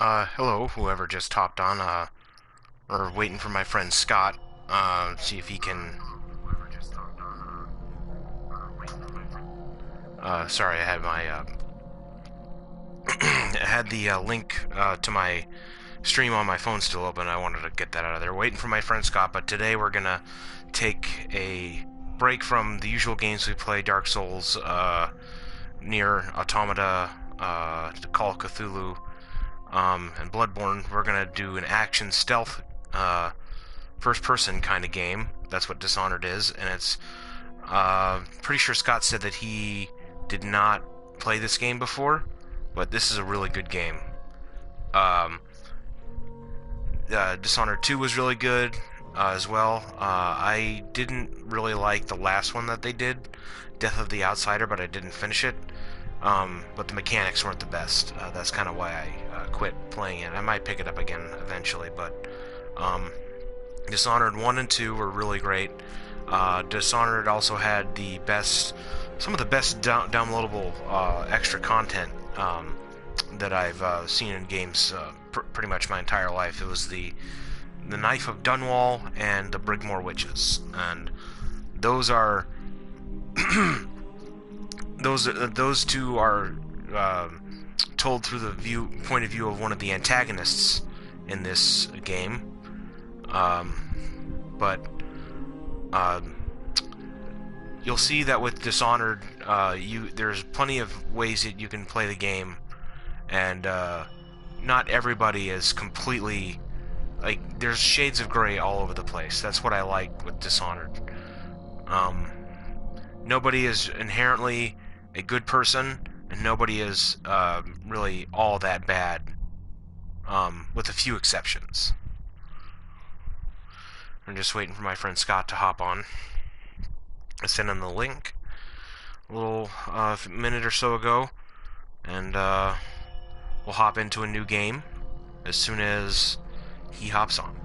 Hello, whoever just hopped on, or waiting for my friend Scott, see if he can, sorry, I had my, I had the, link, to my stream on my phone still open. I wanted to get that out of there. Waiting for my friend Scott, but today we're gonna take a break from the usual games we play, Dark Souls, Nier Automata, Call of Cthulhu, and Bloodborne. We're gonna do an action stealth, first-person kind of game. That's what Dishonored is, and it's pretty sure Scott said that he did not play this game before, but this is a really good game. Um, Dishonored 2 was really good as well. I didn't really like the last one that they did, Death of the Outsider, but I didn't finish it. But the mechanics weren't the best. That's kind of why I quit playing it. I might pick it up again eventually, but um, Dishonored 1 and 2 were really great. Dishonored also had some of the best downloadable extra content that I've seen in games pretty much my entire life. It was the Knife of Dunwall and the Brigmore Witches, and those are those two are told through the point of view of one of the antagonists in this game. But you'll see that with Dishonored, there's plenty of ways that you can play the game, and not everybody is completely like. There's shades of gray all over the place. That's what I like with Dishonored. Um, Nobody is inherently a good person, and nobody is really all that bad, with a few exceptions. I'm just waiting for my friend Scott to hop on. I sent him the link a little minute or so ago, and we'll hop into a new game as soon as he hops on.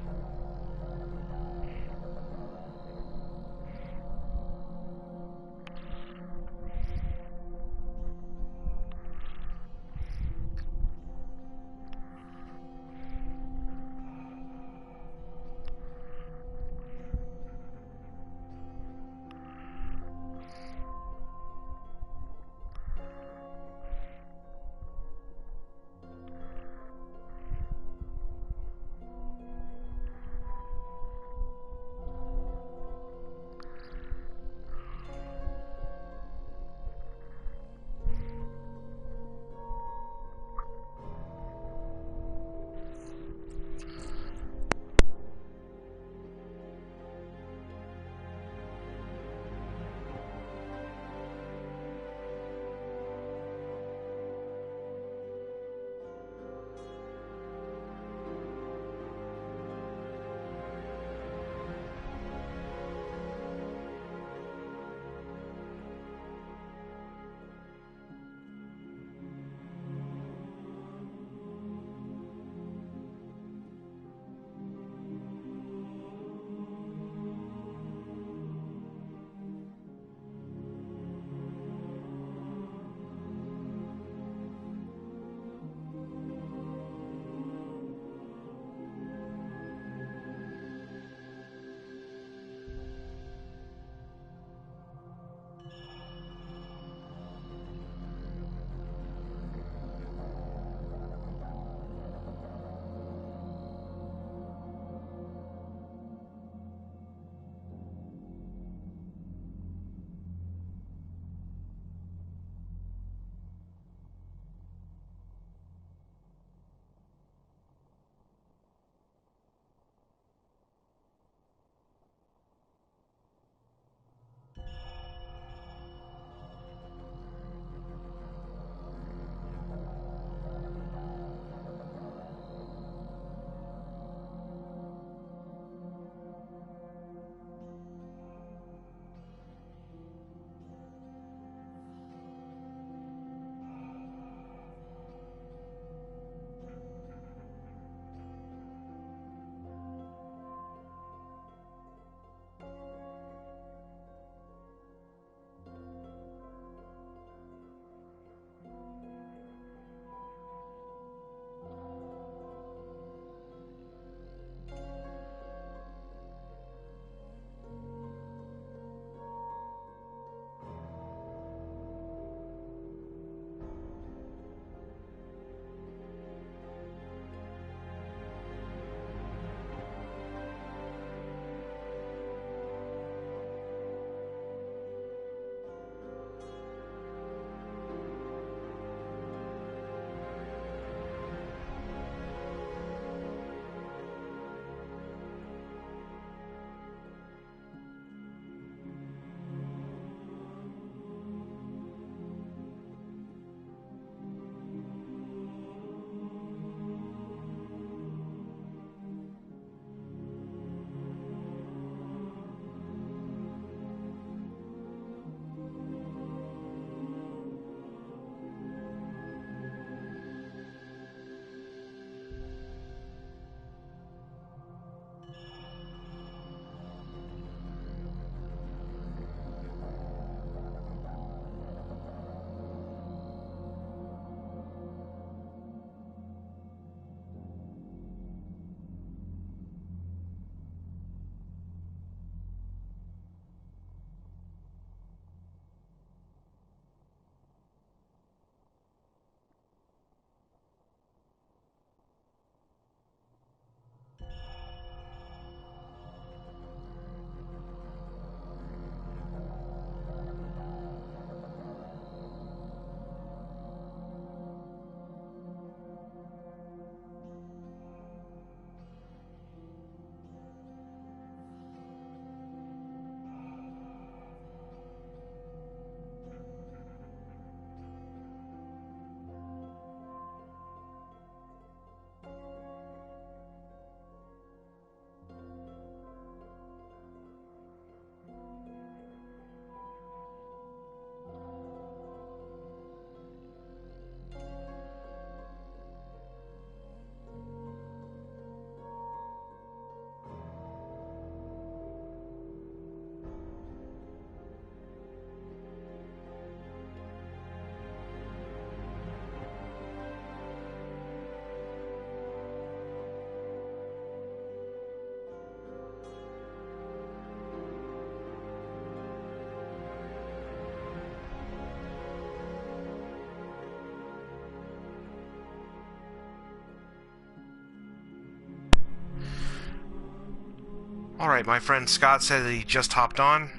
Alright, my friend Scott said that he just hopped on.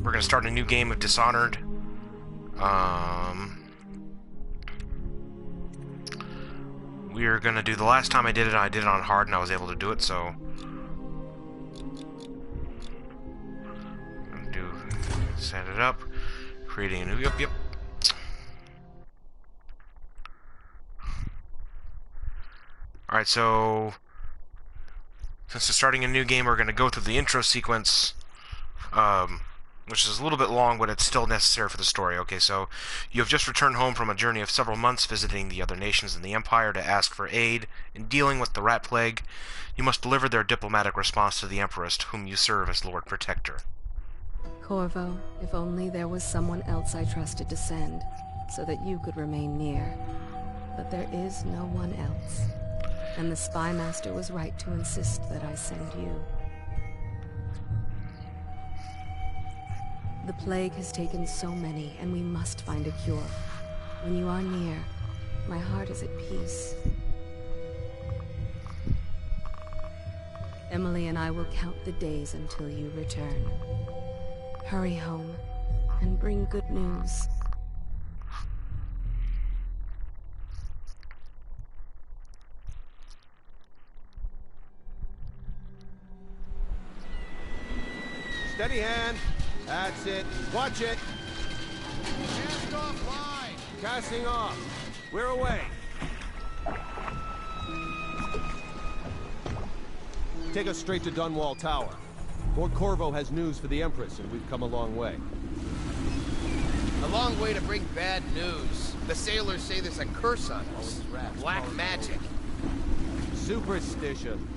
We're gonna start a new game of Dishonored. We're gonna do, the last time I did it on hard and I was able to do it, so... set it up. Creating a new, yep. Alright, so... since we're starting a new game, we're gonna go through the intro sequence. Which is a little bit long, but it's still necessary for the story. Okay, so you have just returned home from a journey of several months visiting the other nations in the Empire to ask for aid in dealing with the rat plague. You must deliver their diplomatic response to the Empress, whom you serve as Lord Protector. Corvo, if only there was someone else I trusted to send, so that you could remain near. But there is no one else. And the Spy Master was right to insist that I send you. The plague has taken so many, and we must find a cure. When you are near, my heart is at peace. Emily and I will count the days until you return. Hurry home, and bring good news. Steady hand. That's it. Watch it. Cast off line. Casting off. We're away. Take us straight to Dunwall Tower. Lord Corvo has news for the Empress, and we've come a long way. A long way to bring bad news. The sailors say there's a curse on us. Black magic. Superstition.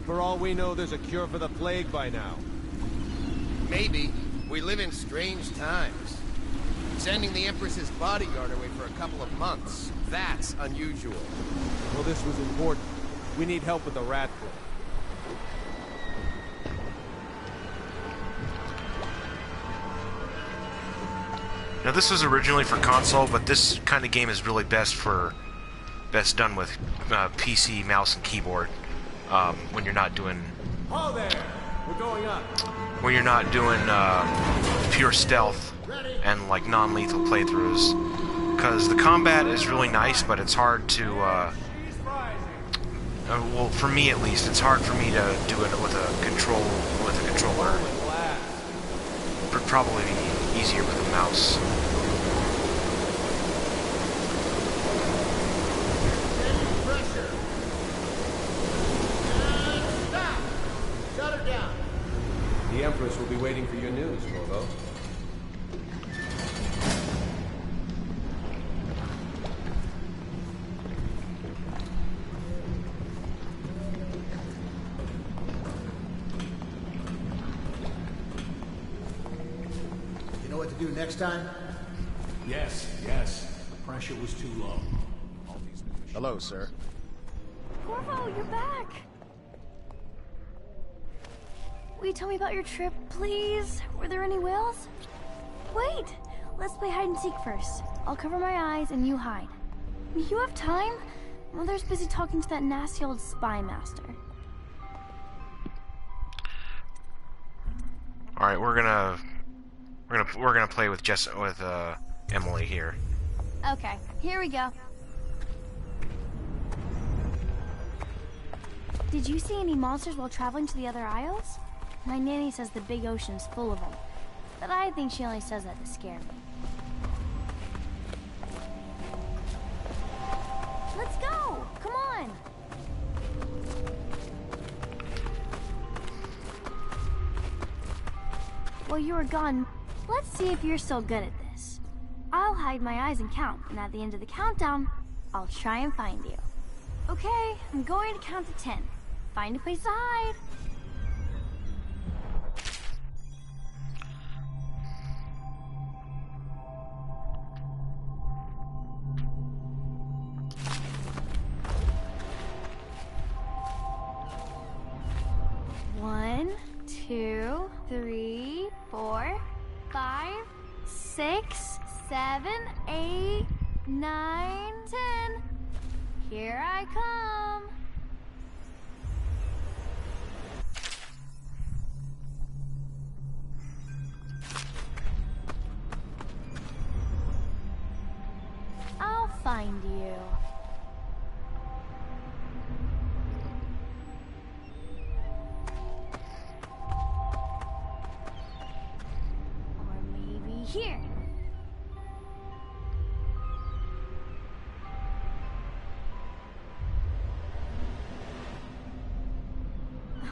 For all we know, there's a cure for the plague by now. Maybe. We live in strange times. Sending the Empress's bodyguard away for a couple of months. That's unusual. Well, this was important. We need help with the rat plague. Now this was originally for console, but this kind of game is really best done with PC, mouse, and keyboard. When you're not doing... Oh there! We're going up. When you're not doing pure stealth and like non-lethal playthroughs, because the combat is really nice, but it's hard to. Well, for me at least, it's hard for me to do it with a controller. Would probably be easier with a mouse. The Empress will be waiting for your news, Corvo. You know what to do next time? Yes. The pressure was too low. Hello, sir. Corvo, you're back! Will you tell me about your trip, please? Were there any whales? Wait! Let's play hide and seek first. I'll cover my eyes and you hide. You have time? Mother's busy talking to that nasty old spy master. Alright, we're gonna play with Emily here. Okay, here we go. Did you see any monsters while traveling to the other isles? My nanny says the big ocean's full of them, but I think she only says that to scare me. Let's go! Come on! While you were gone, let's see if you're still good at this. I'll hide my eyes and count, and at the end of the countdown, I'll try and find you. Okay, I'm going to count to 10. Find a place to hide. One, 2, 3, 4, 5, 6, 7, 8, 9, 10. Here I come.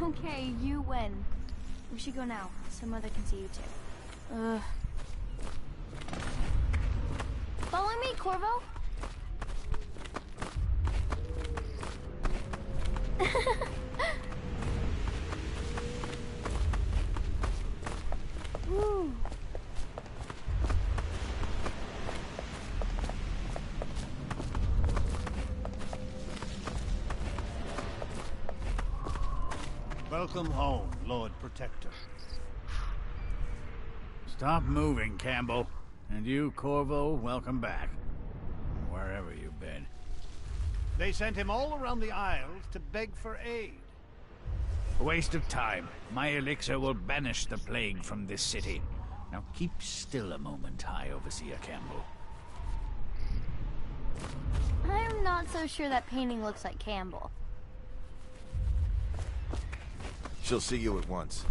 Okay, you win. We should go now, so Mother can see you too. Follow me, Corvo. Woo. Welcome home, Lord Protector. Stop moving, Campbell. And you, Corvo, welcome back. Wherever you've been. They sent him all around the Isles to beg for aid. A waste of time. My elixir will banish the plague from this city. Now keep still a moment, High Overseer Campbell. I'm not so sure that painting looks like Campbell. She'll see you at once.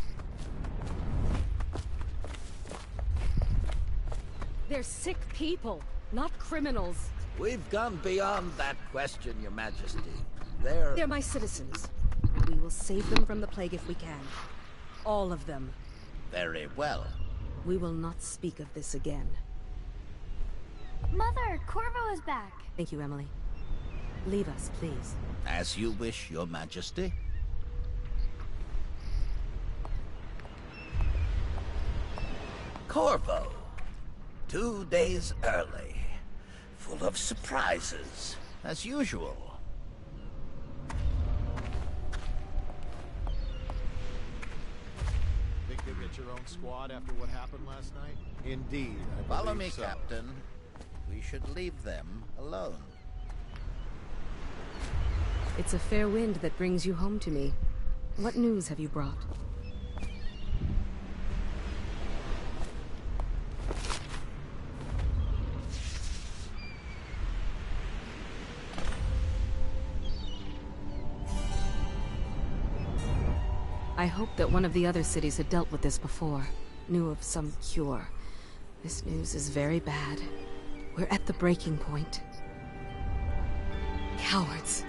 They're sick people, not criminals. We've gone beyond that question, Your Majesty. They're my citizens. We will save them from the plague if we can. All of them. Very well. We will not speak of this again. Mother, Corvo is back. Thank you, Emily. Leave us, please. As you wish, Your Majesty. Corvo. 2 days early. Full of surprises, as usual. Think you'll get your own squad after what happened last night? Indeed, I Follow me, believe so. Captain. We should leave them alone. It's a fair wind that brings you home to me. What news have you brought? I hoped that one of the other cities had dealt with this before, knew of some cure. This news is very bad. We're at the breaking point. Cowards.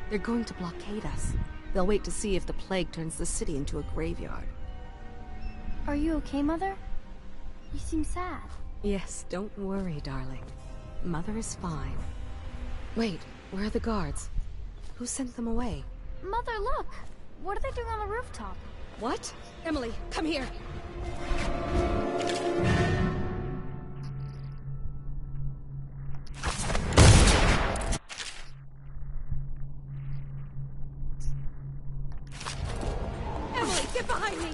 They're going to blockade us. They'll wait to see if the plague turns the city into a graveyard. Are you okay, Mother? You seem sad. Yes, don't worry, darling. Mother is fine. Wait, where are the guards? Who sent them away? Mother, look! What are they doing on the rooftop? What? Emily, come here! Emily, get behind me!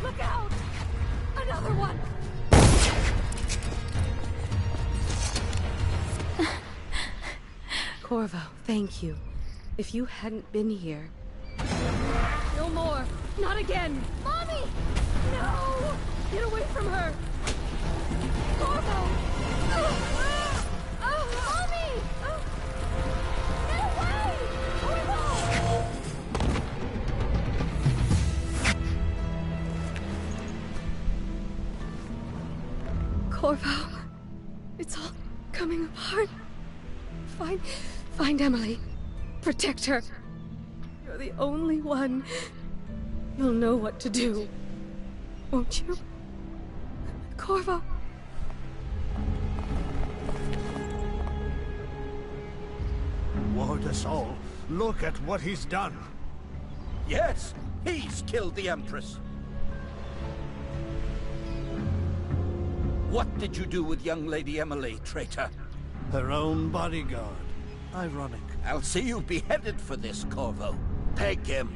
Look out! Another one! Corvo, thank you. If you hadn't been here... No more! Not again! Mommy! No! Get away from her! Corvo! Mommy! Get away! Corvo! Corvo, it's all coming apart. Find Emily. Protect her. You're the only one. You'll know what to do. Won't you? Corvo. Ward us all. Look at what he's done. Yes, he's killed the Empress. What did you do with young Lady Emily, traitor? Her own bodyguard. Ironic. I'll see you beheaded for this, Corvo. Peg him.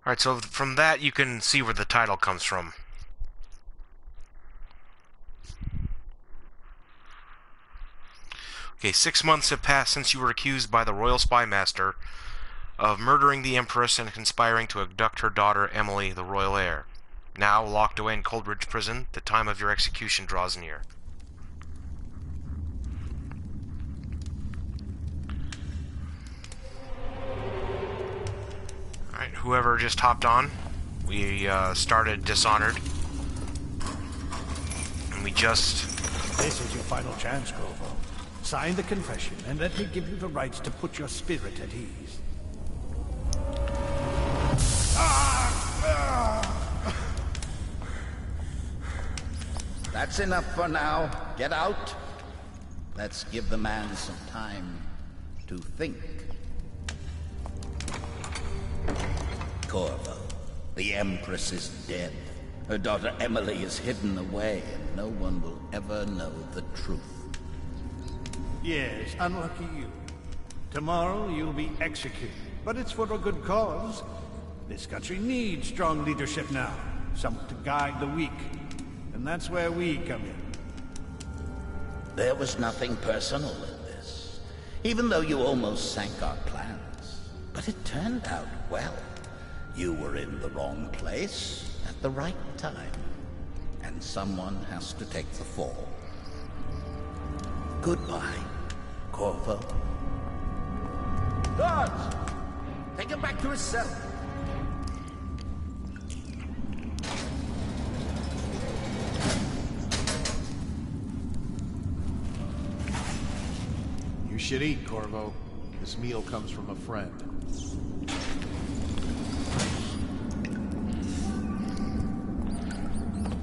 Alright, so from that you can see where the title comes from. Okay, 6 months have passed since you were accused by the Royal Spy Master of murdering the Empress and conspiring to abduct her daughter, Emily, the royal heir. Now, locked away in Coldridge Prison, the time of your execution draws near. whoever just hopped on. We started Dishonored. And we just... This is your final chance, Corvo. Sign the confession, and let me give you the rights to put your spirit at ease. That's enough for now. Get out. Let's give the man some time to think. Corvo, the Empress is dead. Her daughter Emily is hidden away, and no one will ever know the truth. Yes, unlucky you. Tomorrow you'll be executed, but it's for a good cause. This country needs strong leadership now, someone to guide the weak. And that's where we come in. There was nothing personal in this, even though you almost sank our plans. But it turned out well. You were in the wrong place at the right time, and someone has to take the fall. Goodbye, Corvo. Guards! Take him back to his cell. You should eat, Corvo. This meal comes from a friend.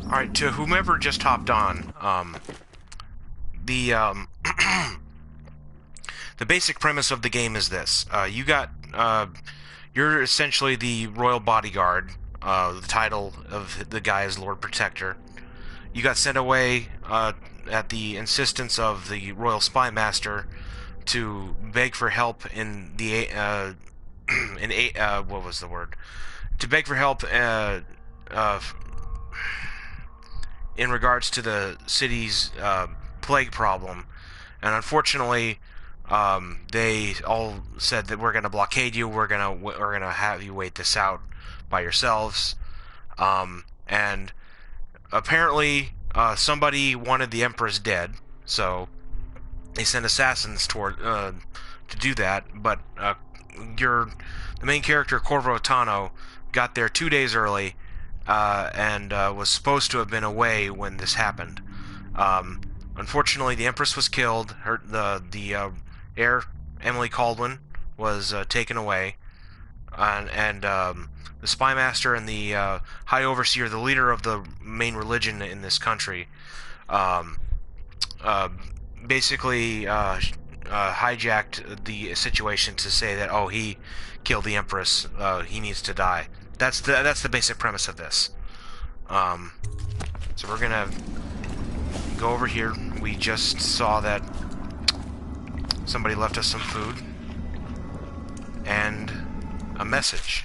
Alright, to whomever just hopped on, the basic premise of the game is this. You're essentially the royal bodyguard. The title of the guy is Lord Protector. You got sent away at the insistence of the royal spy master to beg for help in the what was the word? To beg for help in regards to the city's plague problem, and unfortunately, they all said that we're going to blockade you. We're gonna have you wait this out by yourselves, and apparently somebody wanted the Empress dead, so they sent assassins toward to do that. But the main character, Corvo Tano, got there 2 days early, and was supposed to have been away when this happened. Unfortunately, the Empress was killed. The heir, Emily Caldwin, was taken away, and the spy master and the high overseer, the leader of the main religion in this country, basically hijacked the situation to say that, oh, he killed the Empress, he needs to die. That's the basic premise of this. So we're gonna go over here. We just saw that somebody left us some food and a message.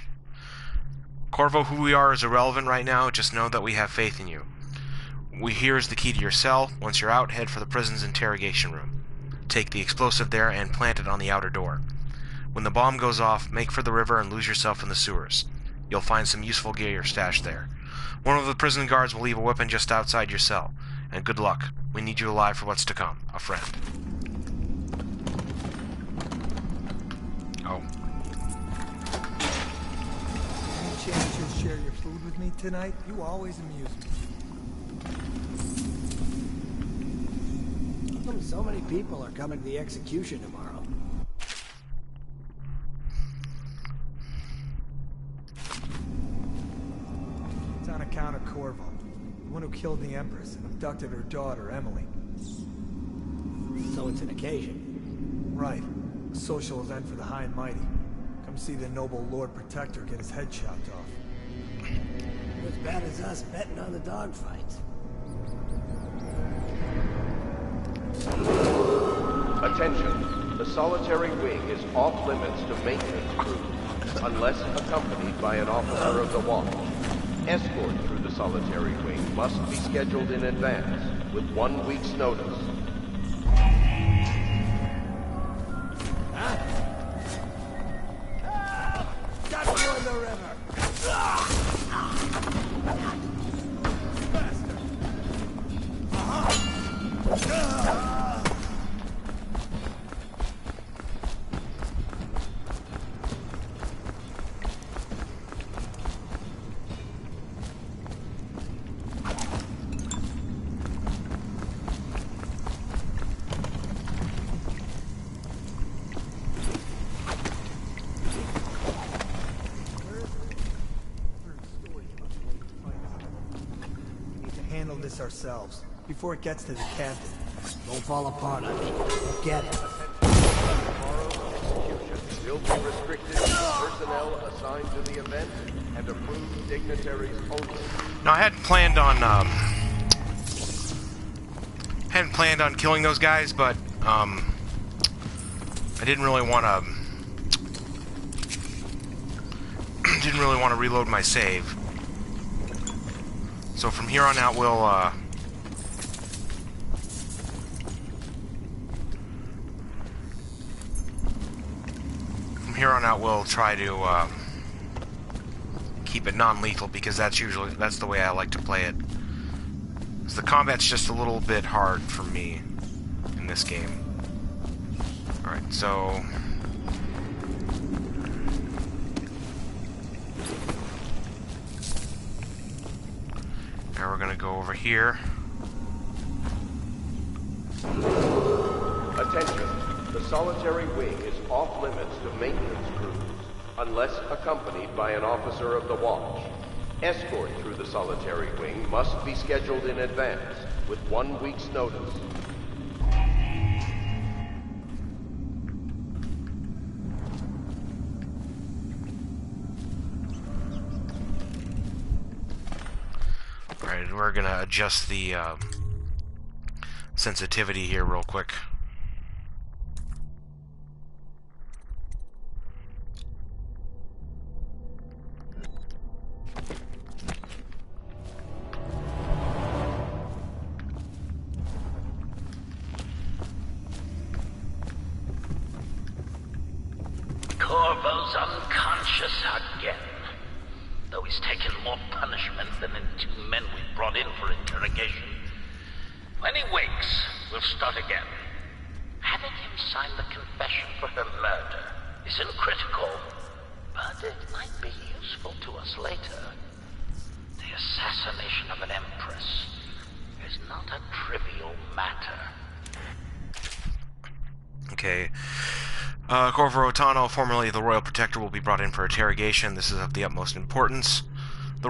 Corvo, who we are is irrelevant right now. Just know that we have faith in you. Here's the key to your cell. Once you're out, head for the prison's interrogation room. Take the explosive there and plant it on the outer door. When the bomb goes off, make for the river and lose yourself in the sewers. You'll find some useful gear stashed there. One of the prison guards will leave a weapon just outside your cell. And good luck. We need you alive for what's to come. A friend. Oh. Any chance you'll share your food with me tonight? You always amuse me. How come so many people are coming to the execution tomorrow? It's on account of Corvo, the one who killed the Empress and abducted her daughter, Emily. So it's an occasion. Right. A social event for the high and mighty. Come see the noble Lord Protector get his head chopped off. As bad as us betting on the dogfights. Attention. The solitary wing is off limits to maintenance crew, unless accompanied by an officer of the watch. Escort through the solitary wing must be scheduled in advance, with 1 week's notice. Huh? Help! Got you in the river! Faster! this ourselves, before it gets to the captain. Don't fall apart on me. We'll get it. Tomorrow's execution will be restricted to personnel assigned to the event and approved dignitaries only. Now, I hadn't planned on killing those guys, but I didn't really want to reload my save. So from here on out, we'll try to keep it non-lethal, because that's the way I like to play it. So the combat's just a little bit hard for me in this game. Alright, so now we're gonna go over here. Attention. The solitary wing is off limits to maintenance crews, unless accompanied by an officer of the watch. Escort through the solitary wing must be scheduled in advance, with 1 week's notice. Alright, we're gonna adjust the sensitivity here real quick. Corvo's unconscious again, though he's taken more punishment than the 2 men we brought in for interrogation. When he wakes, we'll start again. Having him sign the confession for her murder isn't critical, but it might be useful to us later. The assassination of an empress is not a trivial matter. Okay. Corvo Otano, formerly the Royal Protector, will be brought in for interrogation. This is of the utmost importance. The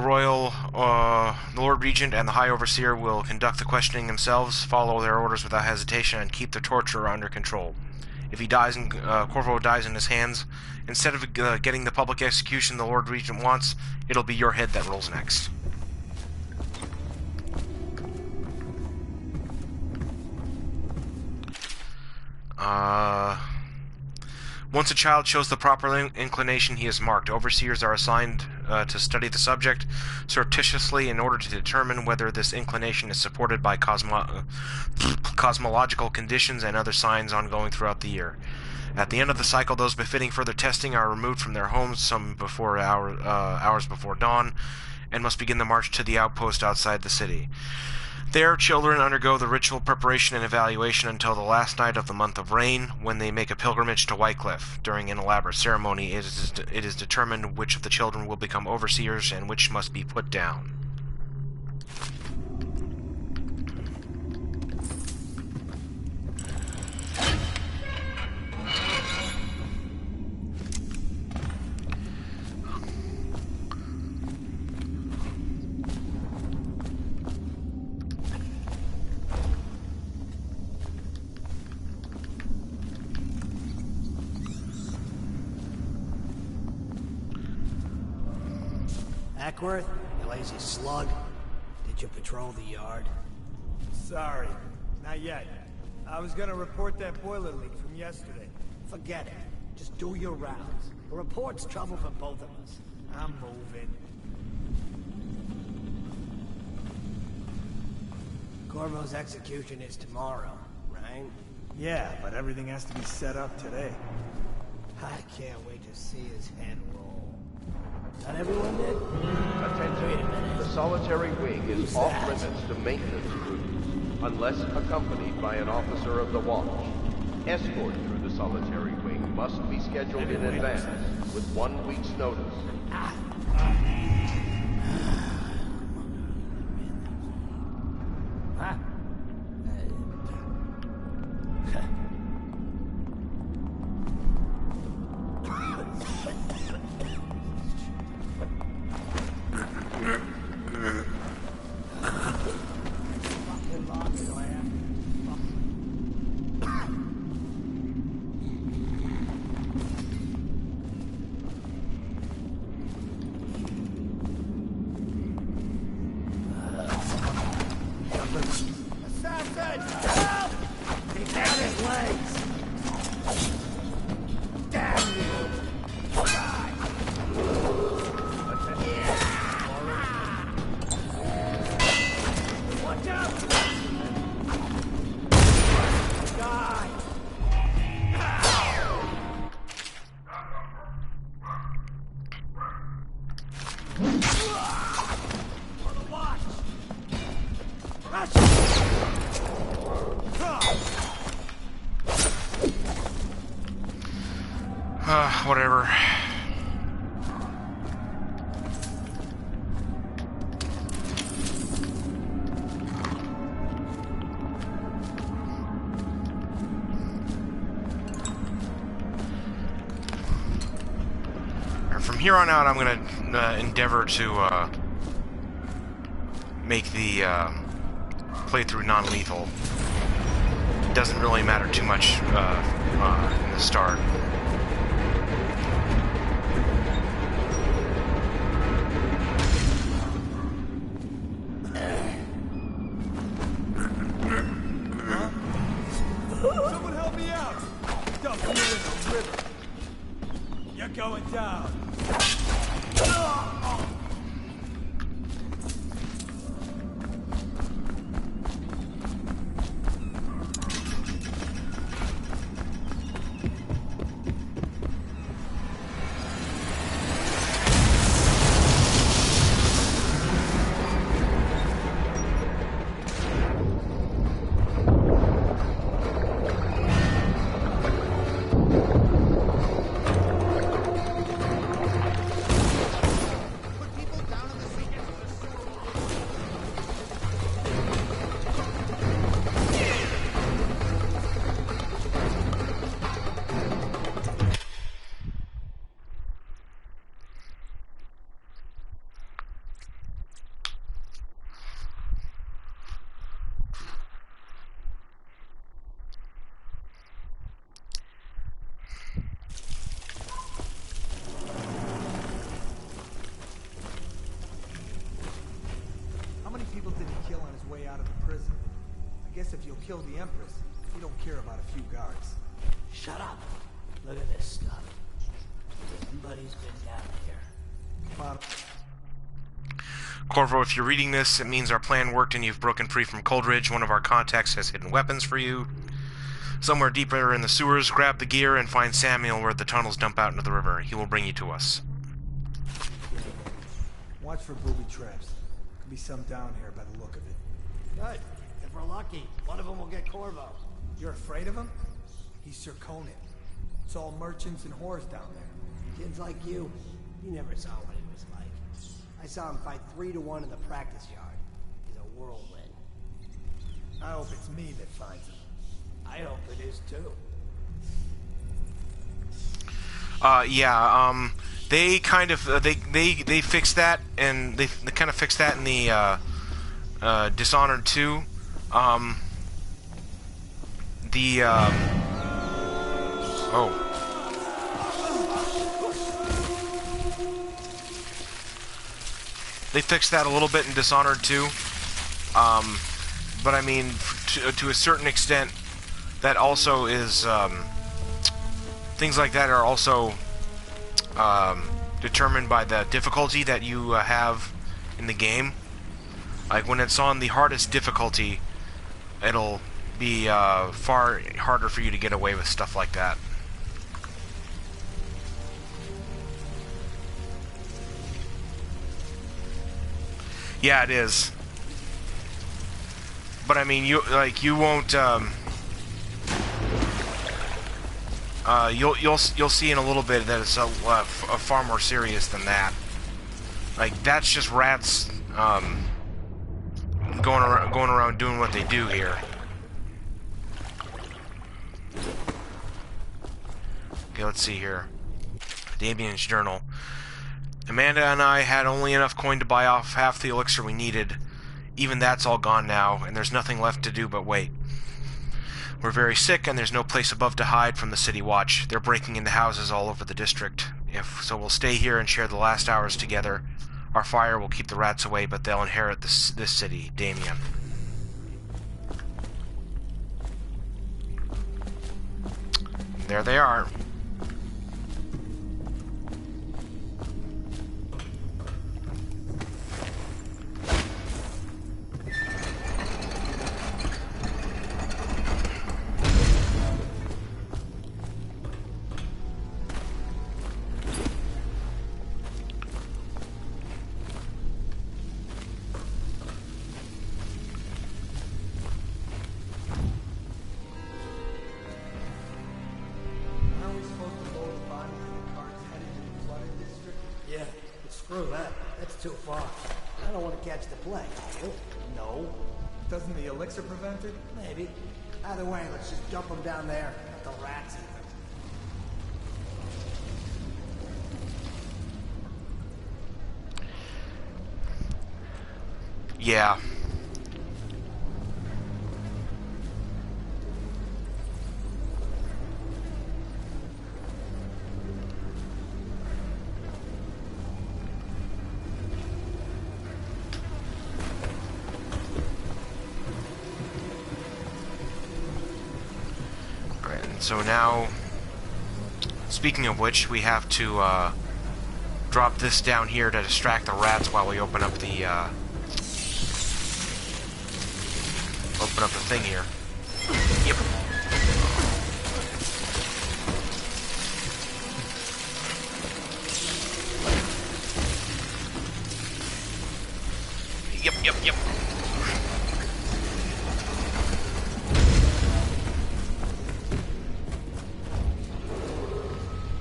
Lord Regent and the High Overseer will conduct the questioning themselves, follow their orders without hesitation, and keep the torturer under control. If he dies and Corvo dies in his hands, instead of getting the public execution the Lord Regent wants, it'll be your head that rolls next. Once a child shows the proper inclination, he is marked. Overseers are assigned to study the subject surreptitiously in order to determine whether this inclination is supported by cosmological conditions and other signs ongoing throughout the year. At the end of the cycle, those befitting further testing are removed from their homes, some before hours before dawn, and must begin the march to the outpost outside the city. There, children undergo the ritual preparation and evaluation until the last night of the month of rain, when they make a pilgrimage to Whitecliff. During an elaborate ceremony, it is determined which of the children will become overseers and which must be put down. Ackworth, you lazy slug. Did you patrol the yard? Sorry, not yet. I was gonna report that boiler leak from yesterday. Forget it. Just do your rounds. A report's trouble for both of us. I'm moving. Corvo's execution is tomorrow, right? Yeah, but everything has to be set up today. I can't wait to see his head roll. Not everyone did? Attention. The solitary wing is off limits to maintenance crews, unless accompanied by an officer of the watch. Escort through the solitary wing must be scheduled in advance, with 1 week's notice. Whatever. From here on out, I'm gonna endeavor to make the playthrough non-lethal. It doesn't really matter too much in the start. Someone help me out! Dump you in the river. You're going down. If you'll kill the Empress, you don't care about a few guards. Shut up. Look at this stuff. Somebody's been down here. Corvo, if you're reading this, it means our plan worked and you've broken free from Coldridge. One of our contacts has hidden weapons for you. Somewhere deeper in the sewers, grab the gear and find Samuel where the tunnels dump out into the river. He will bring you to us. Watch for booby traps. Could be some down here by the look of it. Good. If we're lucky, one of them will get Corvo. You're afraid of him? He's Sir Conan. It's all merchants and whores down there. Kids like you never saw what he was like. I saw him fight 3-to-1 in the practice yard. He's a whirlwind. I hope it's me that finds him. I hope it is too. They kind of they fixed that, and they kind of fixed that in the Dishonored 2. They fixed that a little bit in Dishonored 2. But I mean, to a certain extent, that also is, things like that are also determined by the difficulty that you have in the game. Like, when it's on the hardest difficulty, it'll be far harder for you to get away with stuff like that. Yeah, it is. But I mean, you won't. You'll see in a little bit that it's a far more serious than that. Like, that's just rats going around doing what they do here. Okay, let's see here. Damien's journal. Amanda and I had only enough coin to buy off half the elixir we needed. Even that's all gone now, and there's nothing left to do but wait. We're very sick, and there's no place above to hide from the city watch. They're breaking into houses all over the district. So we'll stay here and share the last hours together. Our fire will keep the rats away, but they'll inherit this city, Damien. There they are. Screw that. That's too far. I don't want to catch the plague. Do you? No. Doesn't the elixir prevent it? Maybe. Either way, let's just dump them down there. Let the rats eat them. Yeah. So now, speaking of which, we have to drop this down here to distract the rats while we open up the thing here. Yep. Yep.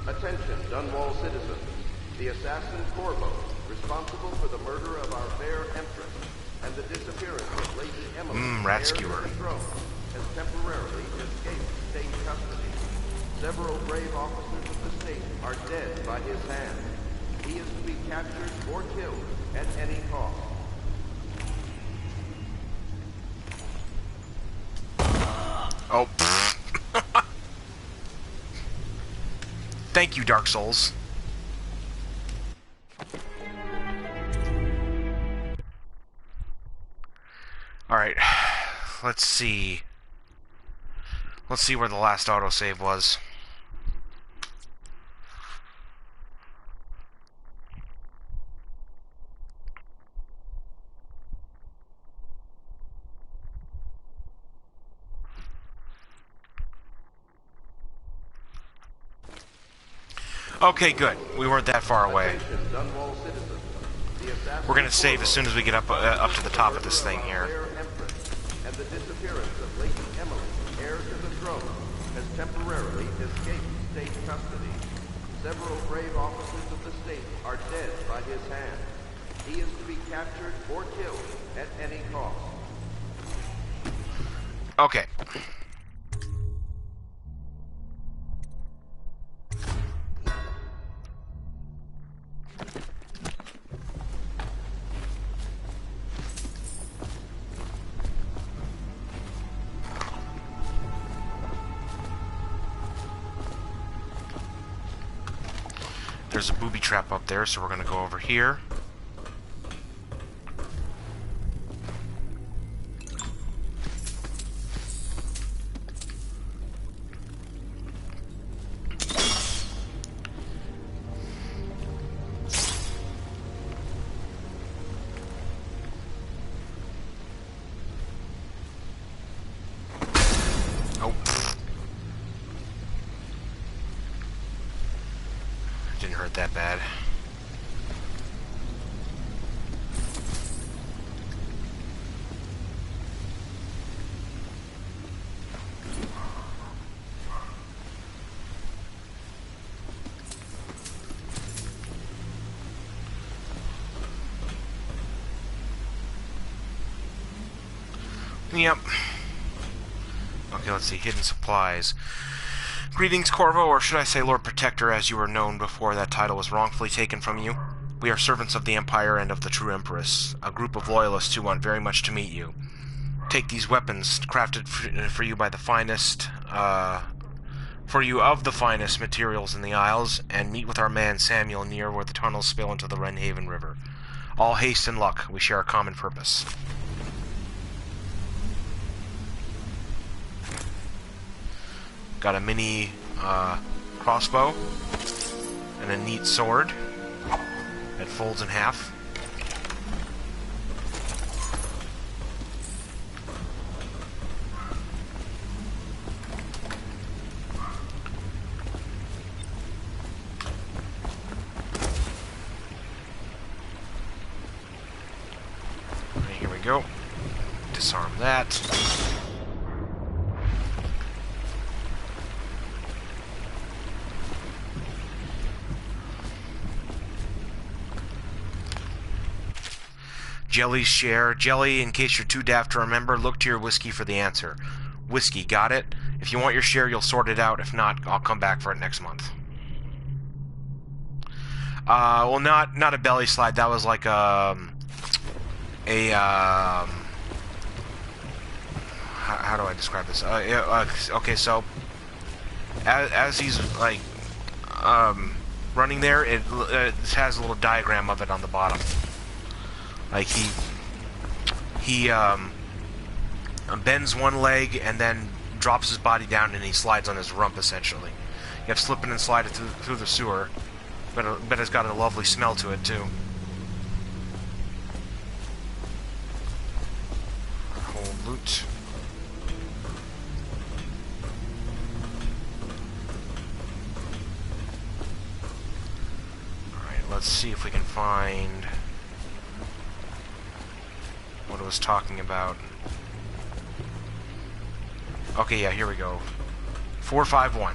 Attention, Dunwall citizens. The assassin Corvo, responsible for the murder of our fair Empress and the disappearance of Lady Emily, rat heir to skewer. the throne, has temporarily escaped state custody. Several brave officers of the state are dead by his hand. He is to be captured or killed at any cost. Oh. Thank you, Dark Souls. Alright. Let's see. Let's see where the last autosave was. Okay, good. We weren't that far away. We're gonna save as soon as we get up to the top of this thing here. And the disappearance of Lady Emily, heir to the throne, has temporarily escaped state custody. Several brave officers of the state are dead by his hand. He is to be captured or killed at any cost. Okay. There's a booby trap up there, so we're gonna go over here. Didn't hurt that bad. Yep. Okay, let's see. Hidden supplies. Greetings, Corvo, or should I say Lord Protector, as you were known before that title was wrongfully taken from you. We are servants of the Empire and of the true Empress, a group of loyalists who want very much to meet you. Take these weapons, crafted for you by the finest, of the finest materials in the Isles, and meet with our man Samuel near where the tunnels spill into the Wrenhaven River. All haste and luck. We share a common purpose. Got a mini crossbow and a neat sword that folds in half. Okay, here we go. Disarm that. Jelly's share. Jelly, in case you're too daft to remember, look to your whiskey for the answer. Whiskey, got it? If you want your share, you'll sort it out. If not, I'll come back for it next month. Well, not a belly slide. That was like how do I describe this? Okay, so as he's like running there, it has a little diagram of it on the bottom. Like he bends one leg and then drops his body down and he slides on his rump essentially. You have to slip it and slide it through the sewer, but it's got a lovely smell to it too. Hold loot. Alright, let's see if we can find what it was talking about. Okay, yeah, here we go. 451.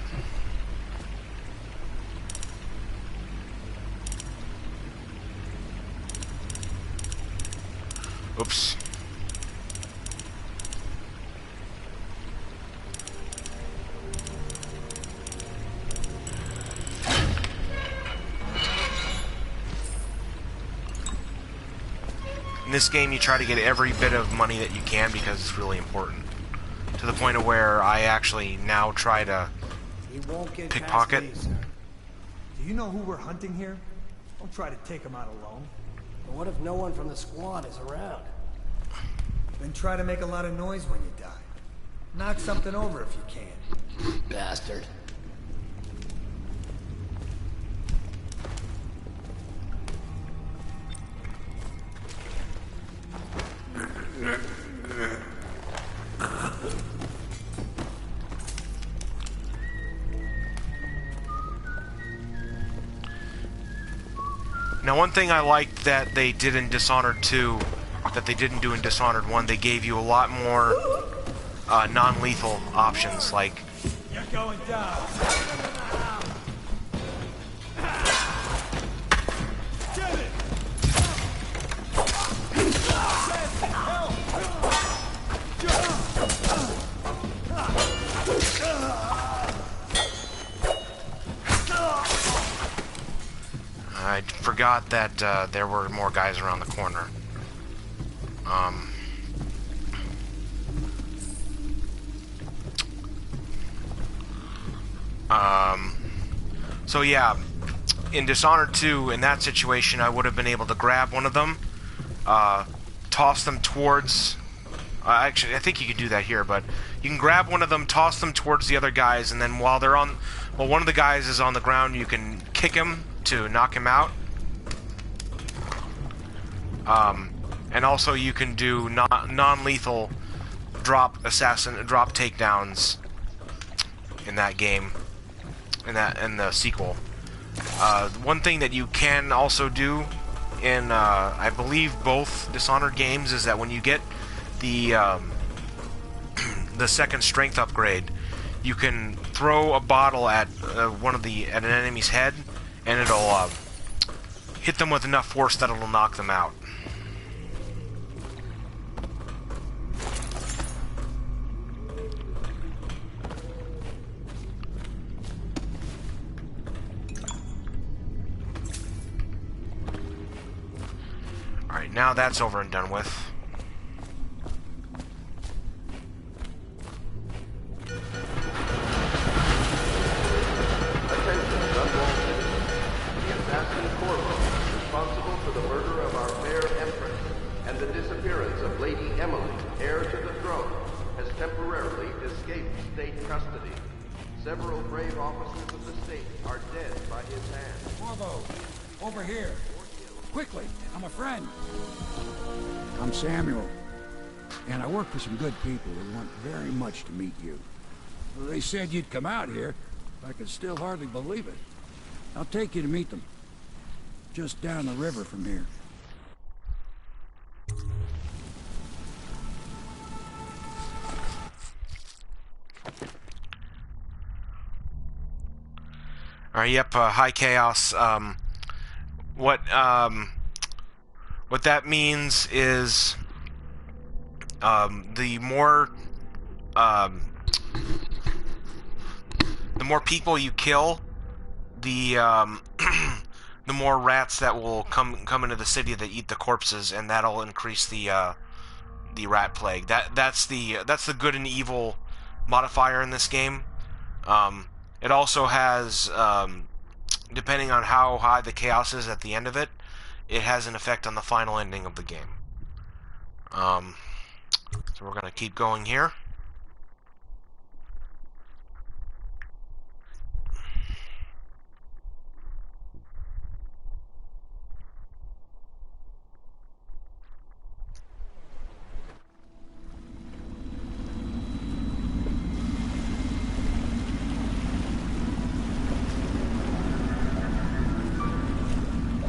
Oops. In this game, you try to get every bit of money that you can because it's really important. To the point of where I actually now try to pickpocket. Do you know who we're hunting here? Don't try to take him out alone. But what if no one from the squad is around? Then try to make a lot of noise when you die. Knock something over if you can. Bastard. Now, one thing I liked that they did in Dishonored 2 that they didn't do in Dishonored 1, they gave you a lot more non-lethal options, like... You're going down. Get it! I forgot that there were more guys around the corner. So yeah, in Dishonored 2, in that situation, I would have been able to grab one of them, toss them towards... actually, I think you could do that here, but you can grab one of them, toss them towards the other guys, and then while they're on... While one of the guys is on the ground, you can kick him to knock him out. And also you can do non-lethal drop takedowns in that game, in the sequel. One thing that you can also do in I believe both Dishonored games is that when you get the the second strength upgrade, you can throw a bottle at an enemy's head, and it'll hit them with enough force that it'll knock them out. Alright, now that's over and done with. Attention, Dunwall citizens. The assassin Corvo, responsible for the murder of our fair Empress and the disappearance of Lady Emily, heir to the throne, has temporarily escaped state custody. Several brave officers of the state are dead by his hand. Corvo, over here. Quickly, I'm a friend. I'm Samuel, and I work for some good people who want very much to meet you. They said you'd come out here. I can still hardly believe it. I'll take you to meet them. Just down the river from here. Alright, yep, High Chaos. What that means is the more people you kill, the the more rats that will come into the city that eat the corpses, and that'll increase the rat plague. That's the good and evil modifier in this game. It also has, depending on how high the chaos is at the end of it, it has an effect on the final ending of the game. So we're gonna keep going here.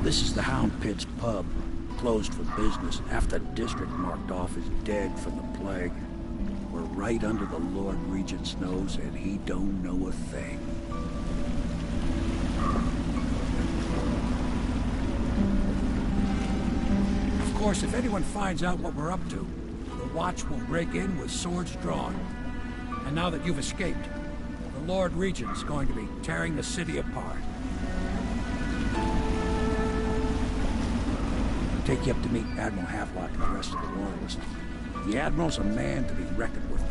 This is the Hound Pit's pub, closed for business. Half the district marked off as dead from the plague. We're right under the Lord Regent's nose, and he don't know a thing. Of course, if anyone finds out what we're up to, the Watch will break in with swords drawn. And now that you've escaped, the Lord Regent's going to be tearing the city apart. Take you up to meet Admiral Havelock and the rest of the Royalists. The Admiral's a man to be reckoned with.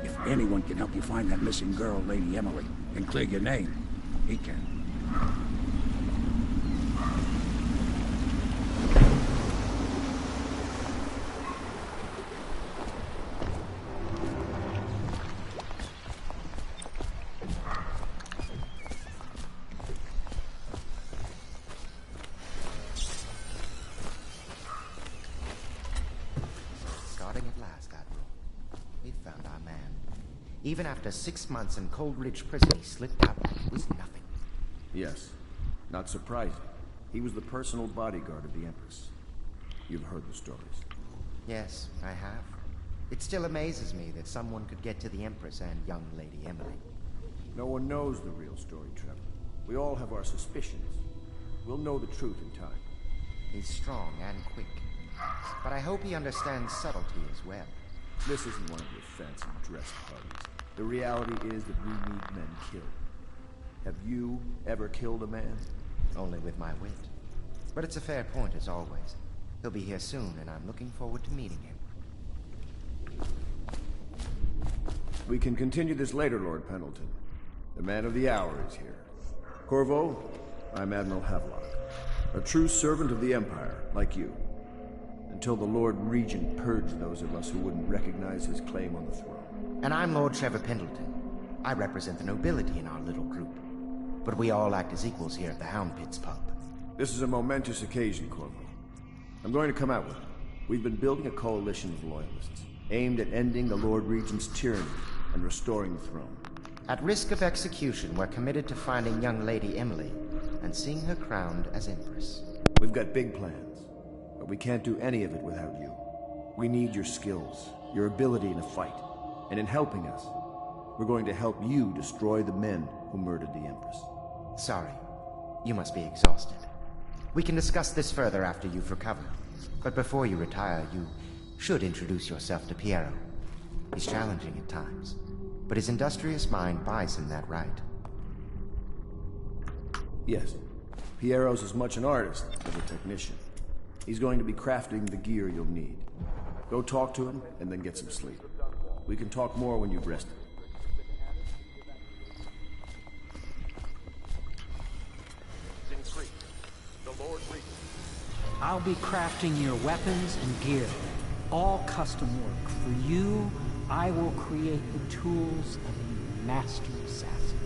If anyone can help you find that missing girl, Lady Emily, and clear your name, he can. Even after 6 months in Coldridge Prison, he slipped out like it was nothing. Yes. Not surprising. He was the personal bodyguard of the Empress. You've heard the stories. Yes, I have. It still amazes me that someone could get to the Empress and young Lady Emily. No one knows the real story, Trevor. We all have our suspicions. We'll know the truth in time. He's strong and quick. But I hope he understands subtlety as well. This isn't one of your fancy dress parties. The reality is that we need men killed. Have you ever killed a man? Only with my wit. But it's a fair point as always. He'll be here soon, and I'm looking forward to meeting him. We can continue this later, Lord Pendleton. The man of the hour is here. Corvo, I'm Admiral Havelock. A true servant of the Empire, like you. Until the Lord Regent purged those of us who wouldn't recognize his claim on the throne. And I'm Lord Trevor Pendleton. I represent the nobility in our little group. But we all act as equals here at the Hound Pit's pub. This is a momentous occasion, Corvo. I'm going to come out with it. We've been building a coalition of loyalists, aimed at ending the Lord Regent's tyranny and restoring the throne. At risk of execution, we're committed to finding young Lady Emily and seeing her crowned as Empress. We've got big plans, but we can't do any of it without you. We need your skills, your ability in a fight. And in helping us, we're going to help you destroy the men who murdered the Empress. Sorry. You must be exhausted. We can discuss this further after you've recovered. But before you retire, you should introduce yourself to Piero. He's challenging at times, but his industrious mind buys him that right. Yes. Piero's as much an artist as a technician. He's going to be crafting the gear you'll need. Go talk to him, and then get some sleep. We can talk more when you've rested. I'll be crafting your weapons and gear. All custom work. For you, I will create the tools of a master assassin.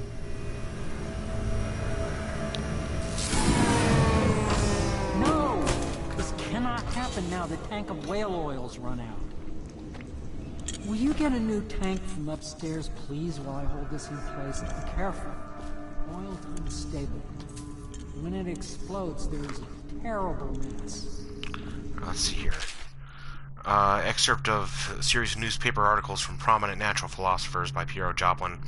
No! This cannot happen now the tank of whale oil's run out. Will you get a new tank from upstairs, please, while I hold this in place? Be careful. Oil's unstable. When it explodes, there's a terrible mess. Let's see here. Excerpt of a series of newspaper articles from prominent natural philosophers by Piero Joplin.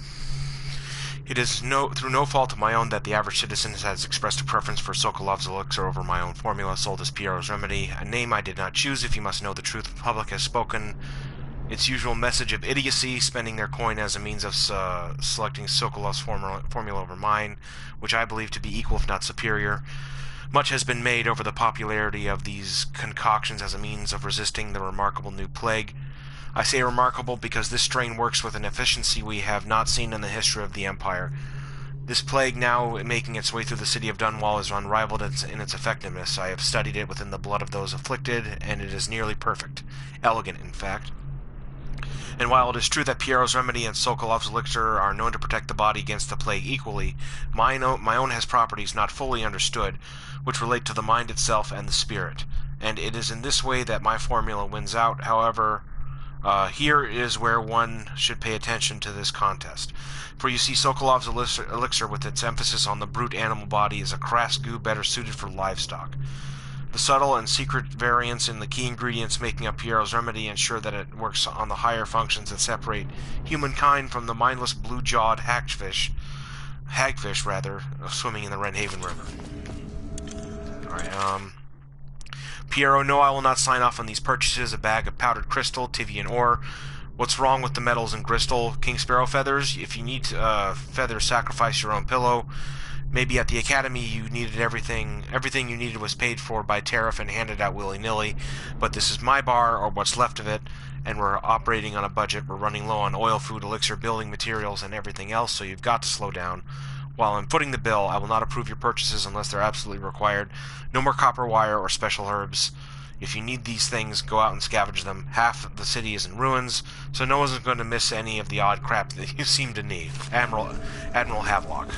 It is through no fault of my own that the average citizen has expressed a preference for Sokolov's elixir over my own formula sold as Piero's remedy, a name I did not choose. If you must know the truth, the public has spoken its usual message of idiocy, spending their coin as a means of selecting Sokolov's formula over mine, which I believe to be equal if not superior. Much has been made over the popularity of these concoctions as a means of resisting the remarkable new plague. I say remarkable because this strain works with an efficiency we have not seen in the history of the Empire. This plague now making its way through the city of Dunwall is unrivaled in its effectiveness. I have studied it within the blood of those afflicted, and it is nearly perfect. Elegant, in fact. And while it is true that Piero's remedy and Sokolov's elixir are known to protect the body against the plague equally, my own has properties not fully understood, which relate to the mind itself and the spirit. And it is in this way that my formula wins out. However, here is where one should pay attention to this contest. For you see, Sokolov's elixir, with its emphasis on the brute animal body, is a crass goo better suited for livestock. The subtle and secret variants in the key ingredients making up Piero's remedy ensure that it works on the higher functions that separate humankind from the mindless blue-jawed hagfish, swimming in the Wrenhaven River. Alright, Piero, no, I will not sign off on these purchases. A bag of powdered crystal, Tivian ore. What's wrong with the metals and crystal? King Sparrow feathers? If you need feathers, sacrifice your own pillow. Maybe at the academy you needed everything you needed was paid for by tariff and handed out willy-nilly, but this is my bar, or what's left of it, and we're operating on a budget. We're running low on oil, food, elixir, building materials, and everything else, so you've got to slow down. While I'm footing the bill, I will not approve your purchases unless they're absolutely required. No more copper wire or special herbs. If you need these things, go out and scavenge them. Half the city is in ruins, so no one's going to miss any of the odd crap that you seem to need. Admiral Havelock.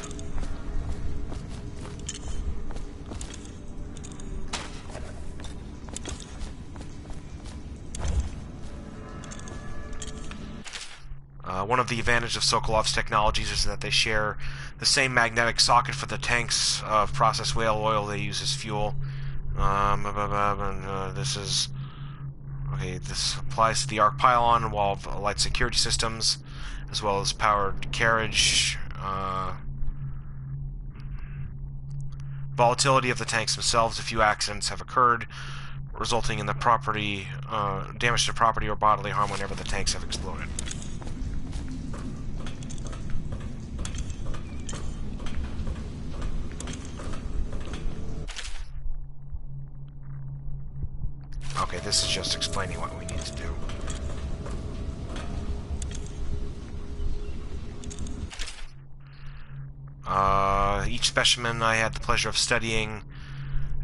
One of the advantages of Sokolov's technologies is that they share the same magnetic socket for the tanks of processed whale oil they use as fuel. This is... Okay, this applies to the arc pylon and wall of light security systems, as well as powered carriage. Volatility of the tanks themselves. A few accidents have occurred, resulting in the damage to property or bodily harm whenever the tanks have exploded. Okay, this is just explaining what we need to do. Each specimen I had the pleasure of studying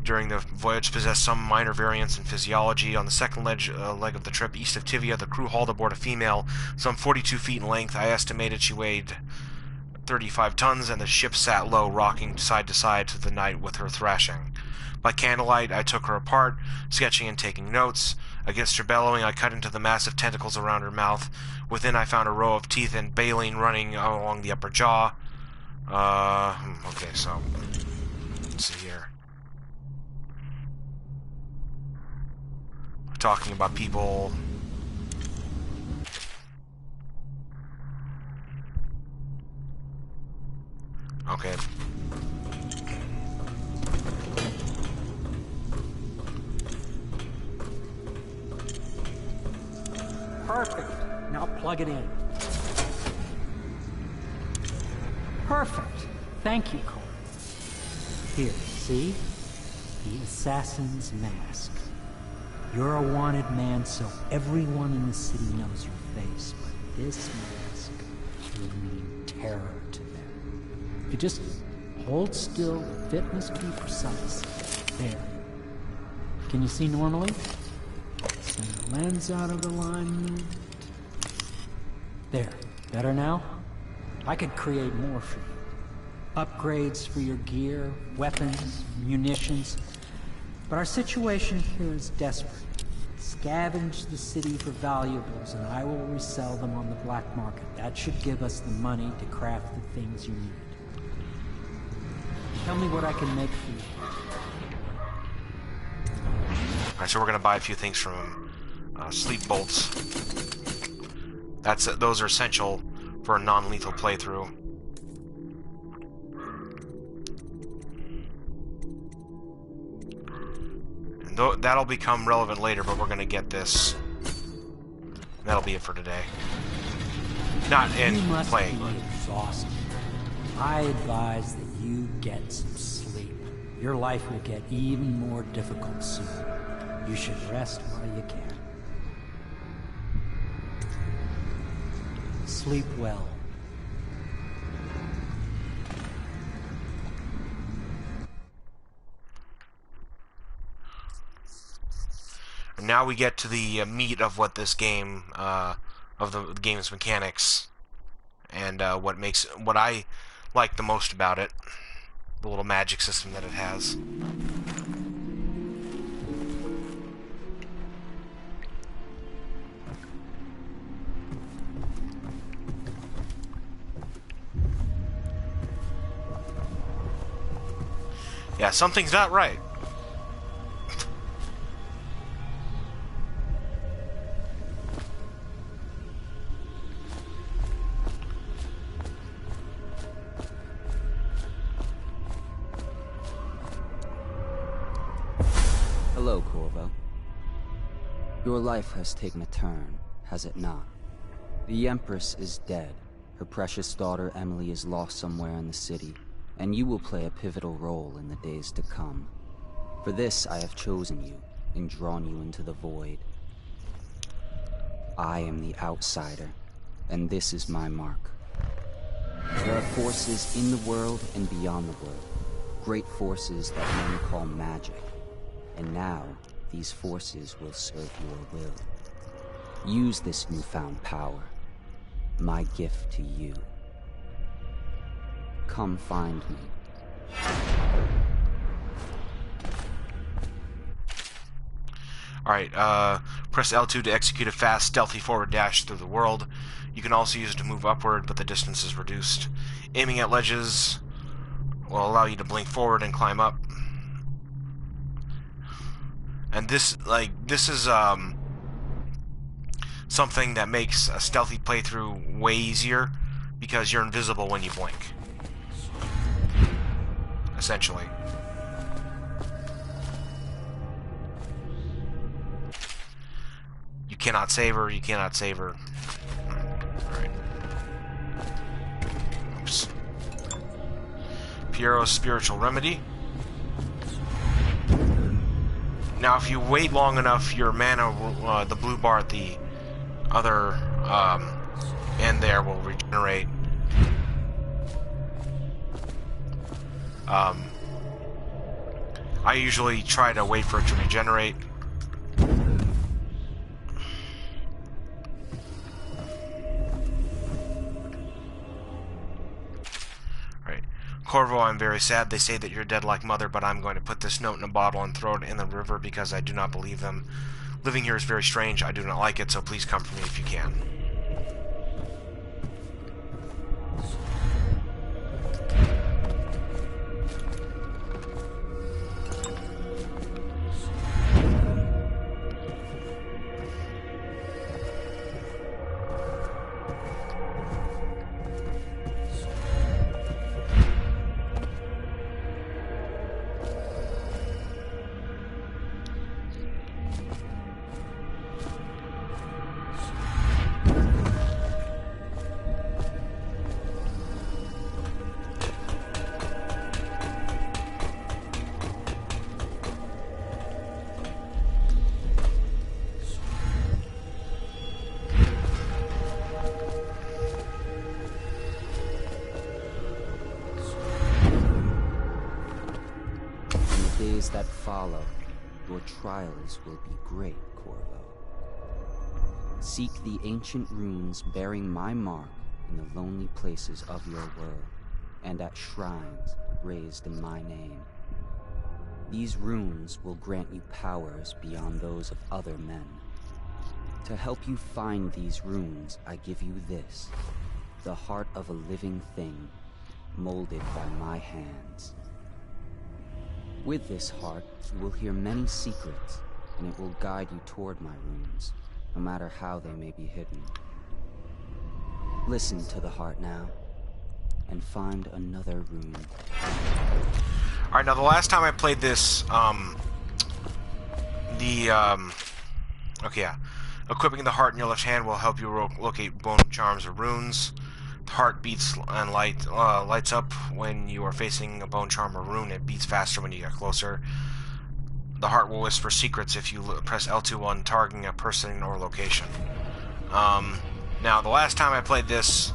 during the voyage possessed some minor variance in physiology. On the second leg of the trip, east of Tivia, the crew hauled aboard a female, some 42 feet in length. I estimated she weighed 35 tons, and the ship sat low, rocking side to side through the night with her thrashing. By candlelight, I took her apart, sketching and taking notes. Against her bellowing, I cut into the massive tentacles around her mouth. Within, I found a row of teeth and baleen running along the upper jaw. Okay, so... let's see here. We're talking about people... Okay. Perfect. Now plug it in. Perfect. Thank you, Cole. Here, see? The assassin's mask. You're a wanted man, so everyone in the city knows your face, but this mask will mean terror to them. If you just hold still, the fit must be precise. There. Can you see normally? Send the lens out of alignment. There. Better now? I could create more for you. Upgrades for your gear, weapons, munitions. But our situation here is desperate. Scavenge the city for valuables, and I will resell them on the black market. That should give us the money to craft the things you need. Tell me what I can make for you. Alright, so we're going to buy a few things from him. Sleep bolts. Those are essential for a non-lethal playthrough. That'll become relevant later, but we're gonna get this. That'll be it for today. Not in You must playing. be exhausted. I advise that you get some sleep. Your life will get even more difficult soon. You should rest while you can. Sleep well. And now we get to the meat of what this game, of the game's mechanics, and what I like the most about it, the little magic system that it has. Yeah, something's not right. Hello, Corvo. Your life has taken a turn, has it not? The Empress is dead. Her precious daughter Emily is lost somewhere in the city, and you will play a pivotal role in the days to come. For this, I have chosen you and drawn you into the void. I am the outsider, and this is my mark. There are forces in the world and beyond the world, great forces that men call magic. And now, these forces will serve your will. Use this newfound power, my gift to you. Come find me. Alright, press L2 to execute a fast, stealthy forward dash through the world. You can also use it to move upward, but the distance is reduced. Aiming at ledges will allow you to blink forward and climb up. And this is, something that makes a stealthy playthrough way easier, because you're invisible when you blink. Essentially. You cannot save her, you cannot save her. Alright. Oops. Piero's Spiritual Remedy. Now, if you wait long enough, your mana, the blue bar at the other end there will regenerate. I usually try to wait for it to regenerate. Alright. Corvo, I'm very sad. They say that you're dead like mother, but I'm going to put this note in a bottle and throw it in the river because I do not believe them. Living here is very strange. I do not like it, so please come for me if you can. That follow, your trials will be great, Corvo. Seek the ancient runes bearing my mark in the lonely places of your world, and at shrines raised in my name. These runes will grant you powers beyond those of other men. To help you find these runes, I give you this, the heart of a living thing, molded by my hands. With this heart, you will hear many secrets, and it will guide you toward my runes, no matter how they may be hidden. Listen to the heart now, and find another rune. Alright, now the last time I played this, Okay, yeah. Equipping the heart in your left hand will help you locate bone charms or runes. The heart beats and lights up when you are facing a bone charm or rune. It beats faster when you get closer. The heart will whisper secrets if you press L2 on targeting a person or location. Now, the last time I played this,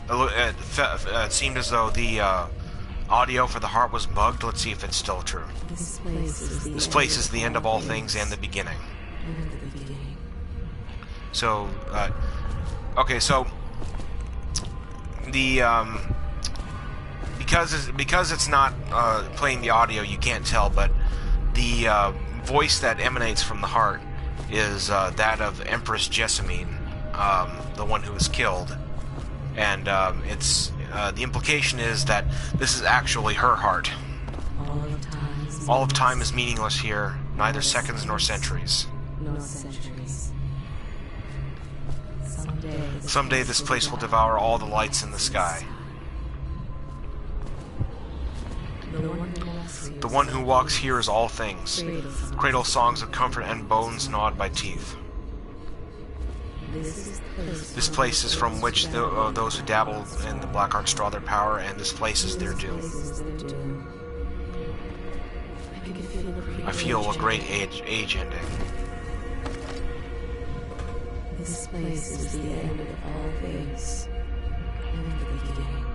it seemed as though the audio for the heart was bugged. Let's see if it's still true. This place is the end of all things and the beginning. So, okay, so the because it's not playing the audio, you can't tell, but the voice that emanates from the heart is that of Empress Jessamine, the one who was killed, and it's the implication is that this is actually her heart. All of time is meaningless here, neither seconds nor centuries. Someday this place will devour all the lights in the sky. The one who walks here is all things. Cradle songs of comfort and bones gnawed by teeth. This place is from which those who dabble in the black arts draw their power, and this place is their doom. I feel a great age ending. This place is the end of all things, and the beginning.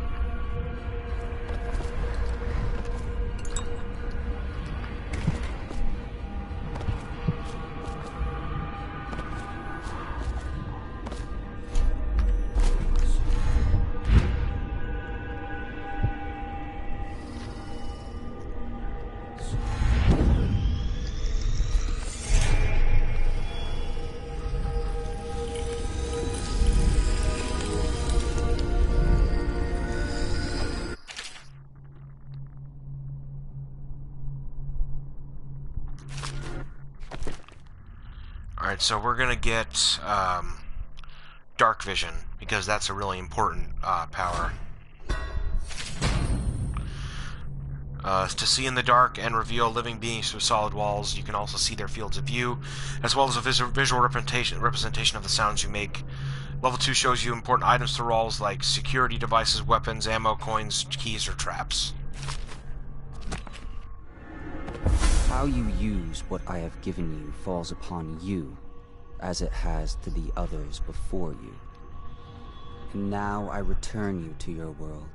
Alright, so we're gonna get dark vision, because that's a really important power. To see in the dark and reveal living beings through solid walls. You can also see their fields of view, as well as a visual representation of the sounds you make. Level 2 shows you important items to walls like security devices, weapons, ammo, coins, keys, or traps. How you use what I have given you falls upon you, as it has to the others before you. And now I return you to your world,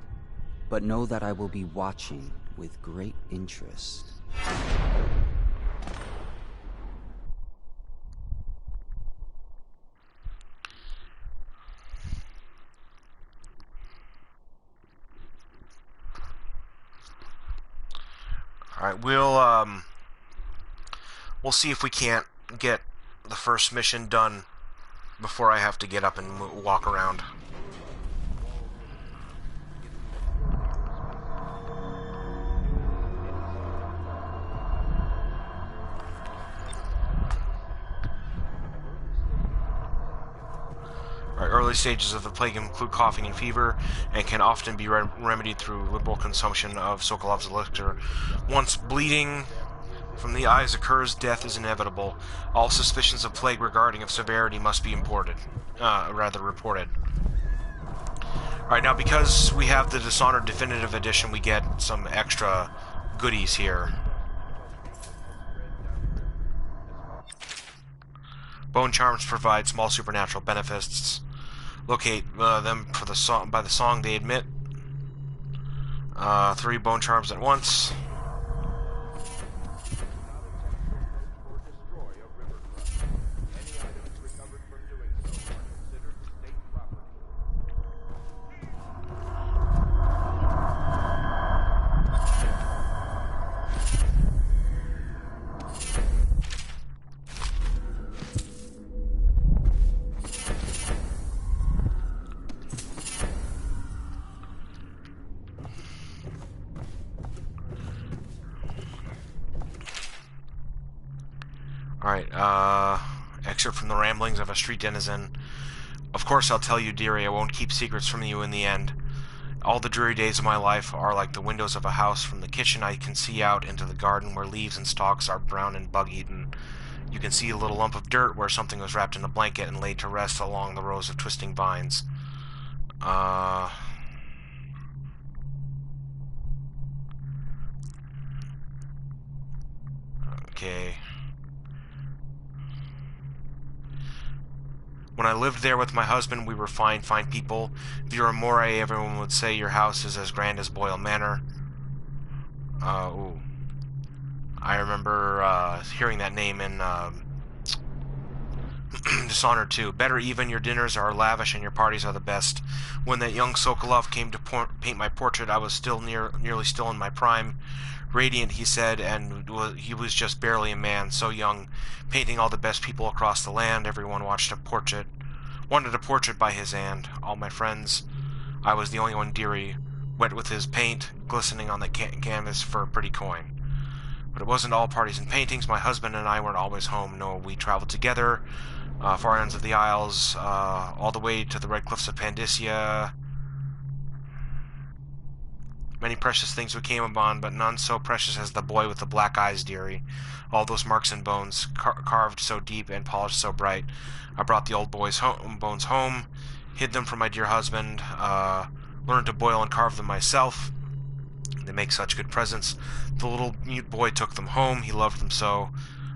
but know that I will be watching with great interest. Alright, we'll see if we can't get the first mission done before I have to get up and walk around. Early stages of the plague include coughing and fever, and can often be remedied through liberal consumption of Sokolov's elixir. Once bleeding from the eyes occurs, death is inevitable. All suspicions of plague regarding of severity must be reported. Alright, now because we have the Dishonored Definitive Edition, we get some extra goodies here. Bone charms provide small supernatural benefits. Locate them for by the song they emit. 3 bone charms at once. Alright, excerpt from the ramblings of a street denizen. Of course I'll tell you, dearie, I won't keep secrets from you in the end. All the dreary days of my life are like the windows of a house. From the kitchen I can see out into the garden where leaves and stalks are brown and bug-eaten. You can see a little lump of dirt where something was wrapped in a blanket and laid to rest along the rows of twisting vines. Okay. When I lived there with my husband, we were fine people. Vera More, everyone would say your house is as grand as Boyle Manor. Ooh. I remember hearing that name in Dishonored 2. Better even, your dinners are lavish and your parties are the best. When that young Sokolov came to paint my portrait, I was still nearly still in my prime. Radiant, he said, and he was just barely a man, so young, painting all the best people across the land. Everyone wanted a portrait by his hand. All my friends. I was the only one dearie, wet with his paint, glistening on the canvas for a pretty coin. But it wasn't all parties and paintings. My husband and I weren't always home. No, we traveled together, far ends of the Isles, all the way to the Red Cliffs of Pandysia. Many precious things we came upon, but none so precious as the boy with the black eyes, dearie. All those marks and bones, carved so deep and polished so bright. I brought the old boy's bones home, hid them from my dear husband, learned to boil and carve them myself. They make such good presents. The little mute boy took them home. He loved them so.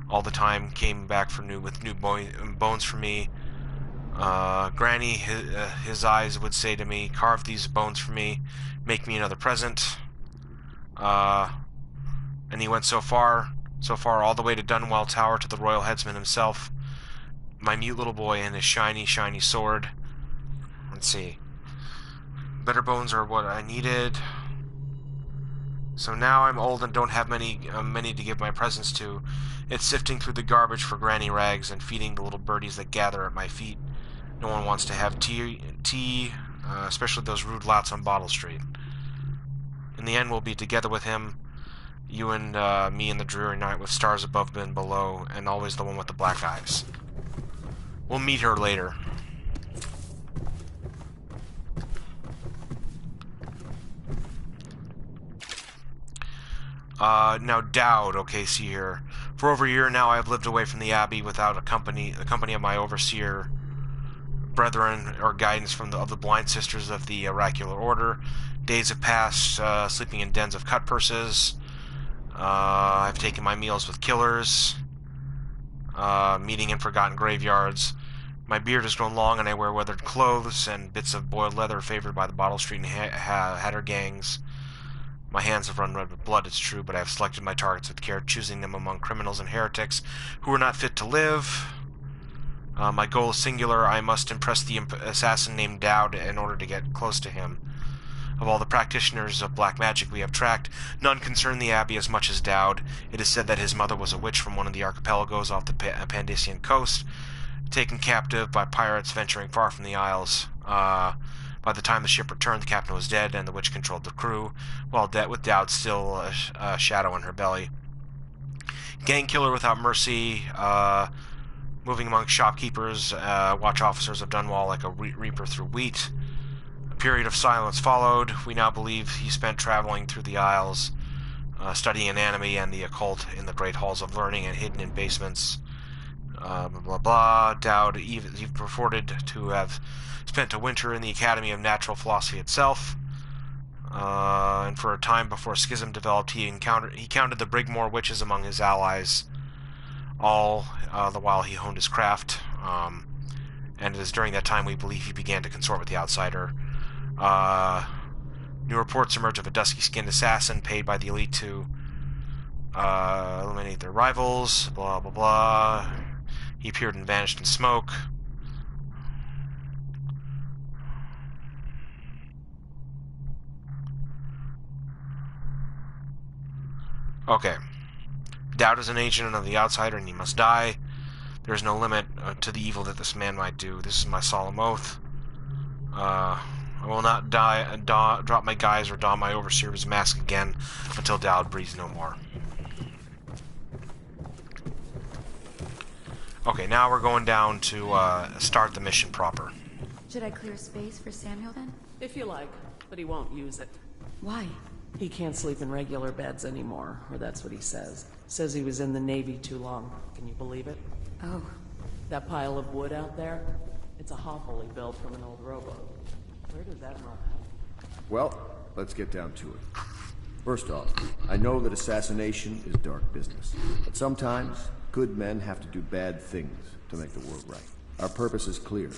All the time came back with new bones for me. Granny, his eyes would say to me, carve these bones for me, make me another present. And he went so far all the way to Dunwell Tower to the royal headsman himself. My mute little boy and his shiny, shiny sword. Let's see. Better bones are what I needed. So now I'm old and don't have many to give my presents to. It's sifting through the garbage for granny rags and feeding the little birdies that gather at my feet. No one wants to have tea, especially those rude lots on Bottle Street. In the end, we'll be together with him, you and me in the dreary night with stars above and below, and always the one with the black eyes. We'll meet her later. Now Dowd, okay, see here. For over a year now I have lived away from the Abbey without the company of my overseer, brethren, or guidance of the blind sisters of the oracular order. Days have passed, sleeping in dens of cut purses. I've taken my meals with killers, meeting in forgotten graveyards. My beard has grown long and I wear weathered clothes and bits of boiled leather favored by the Bottle Street and Hatter gangs. My hands have run red with blood, it's true, but I have selected my targets with care, choosing them among criminals and heretics who are not fit to live. My goal is singular. I must impress the assassin named Dowd in order to get close to him. Of all the practitioners of black magic we have tracked, none concern the Abbey as much as Dowd. It is said that his mother was a witch from one of the archipelagos off the Pandysian coast, taken captive by pirates venturing far from the Isles. By the time the ship returned, the captain was dead, and the witch controlled the crew, while with Dowd still a shadow in her belly. Gang killer without mercy, moving among shopkeepers, watch officers of Dunwall like a reaper through wheat. A period of silence followed. We now believe he spent traveling through the Isles, studying anatomy and the occult in the great halls of learning and hidden in basements. Blah, blah, blah. Dowd even purported to have spent a winter in the Academy of Natural Philosophy itself, and for a time before schism developed, he counted the Brigmore witches among his allies, all the while he honed his craft, and it is during that time we believe he began to consort with the outsider. New reports emerge of a dusky-skinned assassin paid by the elite to eliminate their rivals, blah, blah, blah. He appeared and vanished in smoke. Okay. Dowd is an agent of the outsider and he must die. There is no limit to the evil that this man might do. This is my solemn oath. I will not drop my guise or don my overseer's mask again until Dowd breathes no more. Okay, now we're going down to start the mission proper. Should I clear space for Samuel then? If you like. but he won't use it. Why? He can't sleep in regular beds anymore, or that's what he says. Says he was in the Navy too long. Can you believe it? Oh. That pile of wood out there? It's a hovel he built from an old rowboat. Where does Admiral have? Well, let's get down to it. First off, I know that assassination is dark business, but sometimes good men have to do bad things to make the world right. Our purpose is clear.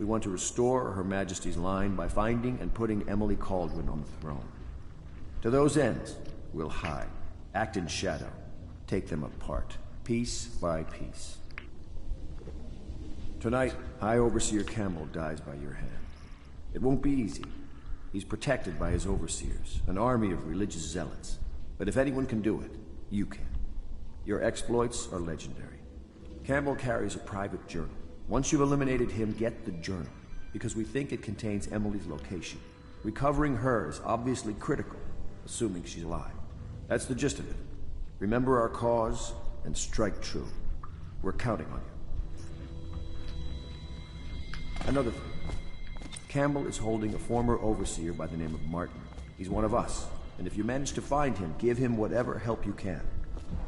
We want to restore Her Majesty's line by finding and putting Emily Cauldron on the throne. To those ends, we'll hide, act in shadow, take them apart, piece by piece. Tonight, High Overseer Campbell dies by your hand. It won't be easy. He's protected by his overseers, an army of religious zealots. But if anyone can do it, you can. Your exploits are legendary. Campbell carries a private journal. Once you've eliminated him, get the journal, because we think it contains Emily's location. Recovering her is obviously critical, assuming she's alive. That's the gist of it. Remember our cause, and strike true. We're counting on you. Another thing. Campbell is holding a former overseer by the name of Martin. He's one of us, and if you manage to find him, give him whatever help you can.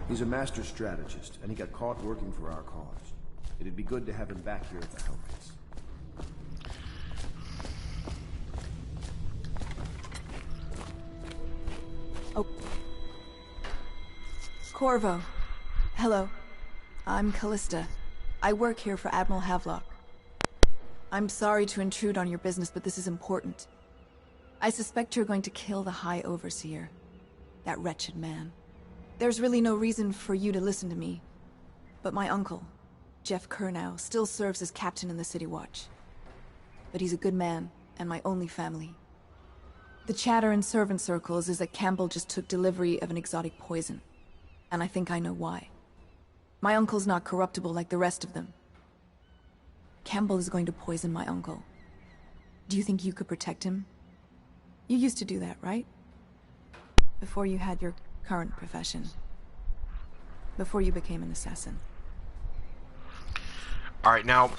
He's a master strategist, and he got caught working for our cause. It'd be good to have him back here at the Hellbase. Oh. Corvo. Hello. I'm Callista. I work here for Admiral Havelock. I'm sorry to intrude on your business, but this is important. I suspect you're going to kill the High Overseer. That wretched man. There's really no reason for you to listen to me. But my uncle, Jeff Kernow, still serves as captain in the City Watch. But he's a good man, and my only family. The chatter in servant circles is that Campbell just took delivery of an exotic poison. And I think I know why. My uncle's not corruptible like the rest of them. Campbell is going to poison my uncle. Do you think you could protect him? You used to do that, right? Before you had your current profession. Before you became an assassin. Alright, now,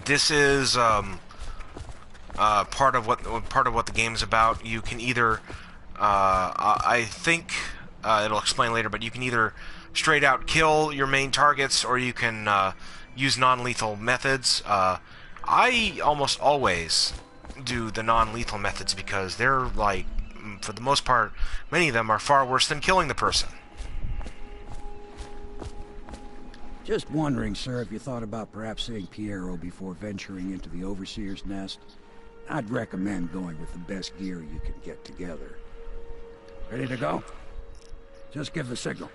this is part of what the game's about. You can either, I think, it'll explain later, but you can either straight out kill your main targets, or you can use non-lethal methods. I almost always do the non-lethal methods because they're, like, for the most part, many of them are far worse than killing the person. Just wondering, sir, if you thought about perhaps seeing Piero before venturing into the Overseer's nest. I'd recommend going with the best gear you can get together. Ready to go? Just give the signal.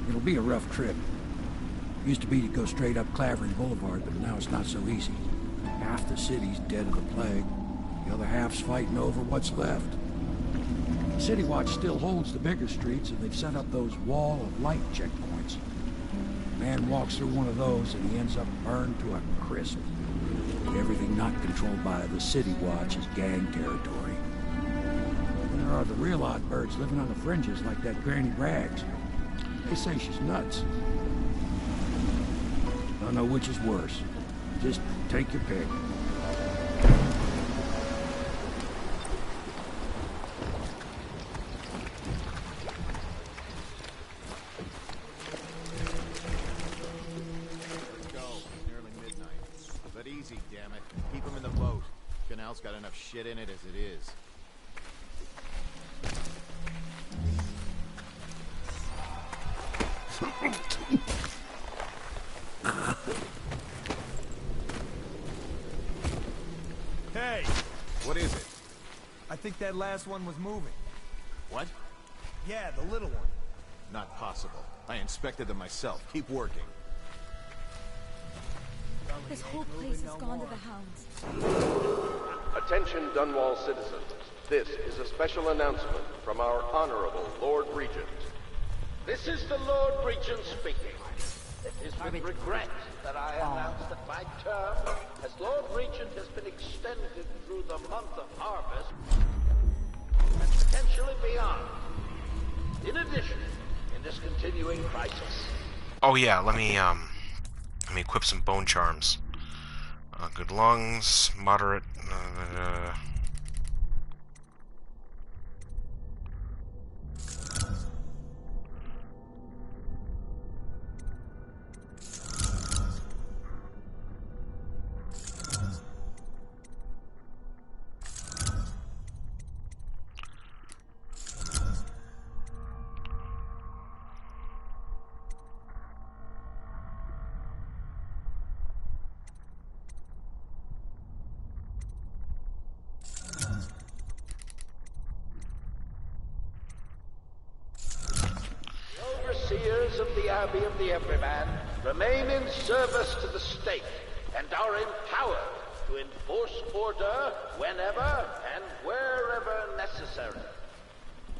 It'll be a rough trip. Used to be to go straight up Clavering Boulevard, but now it's not so easy. Half the city's dead of the plague. The other half's fighting over what's left. The City Watch still holds the bigger streets, and they've set up those wall of light checkpoints. A man walks through one of those, and he ends up burned to a crisp. Everything not controlled by the City Watch is gang territory. And there are the real odd birds living on the fringes, like that Granny Rags. They say she's nuts. Don't know which is worse. Just take your pick. Let's go. Nearly midnight. But easy, damn it. Keep them in the boat. Canal's got enough shit in it as it is. Hey! What is it? I think that last one was moving. What? Yeah, the little one. Not possible. I inspected them myself. Keep working. This whole place has gone to the hounds. Attention Dunwall citizens. This is a special announcement from our Honorable Lord Regent. This is the Lord Regent speaking. It is with regret that I announce that my term as Lord Regent has been extended through the month of harvest and potentially beyond. In addition, in this continuing crisis. Oh yeah, let me equip some bone charms. Good lungs, moderate. Overseers of the Abbey of the Everyman remain in service to the state and are empowered to enforce order whenever and wherever necessary.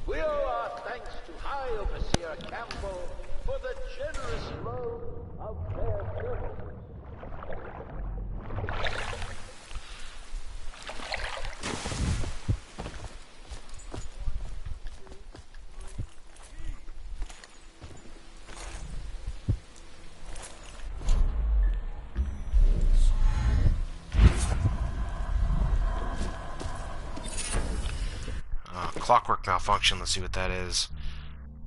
We owe our thanks to High Overseer Campbell for the generous loan of their services. Clockwork malfunction. Let's see what that is.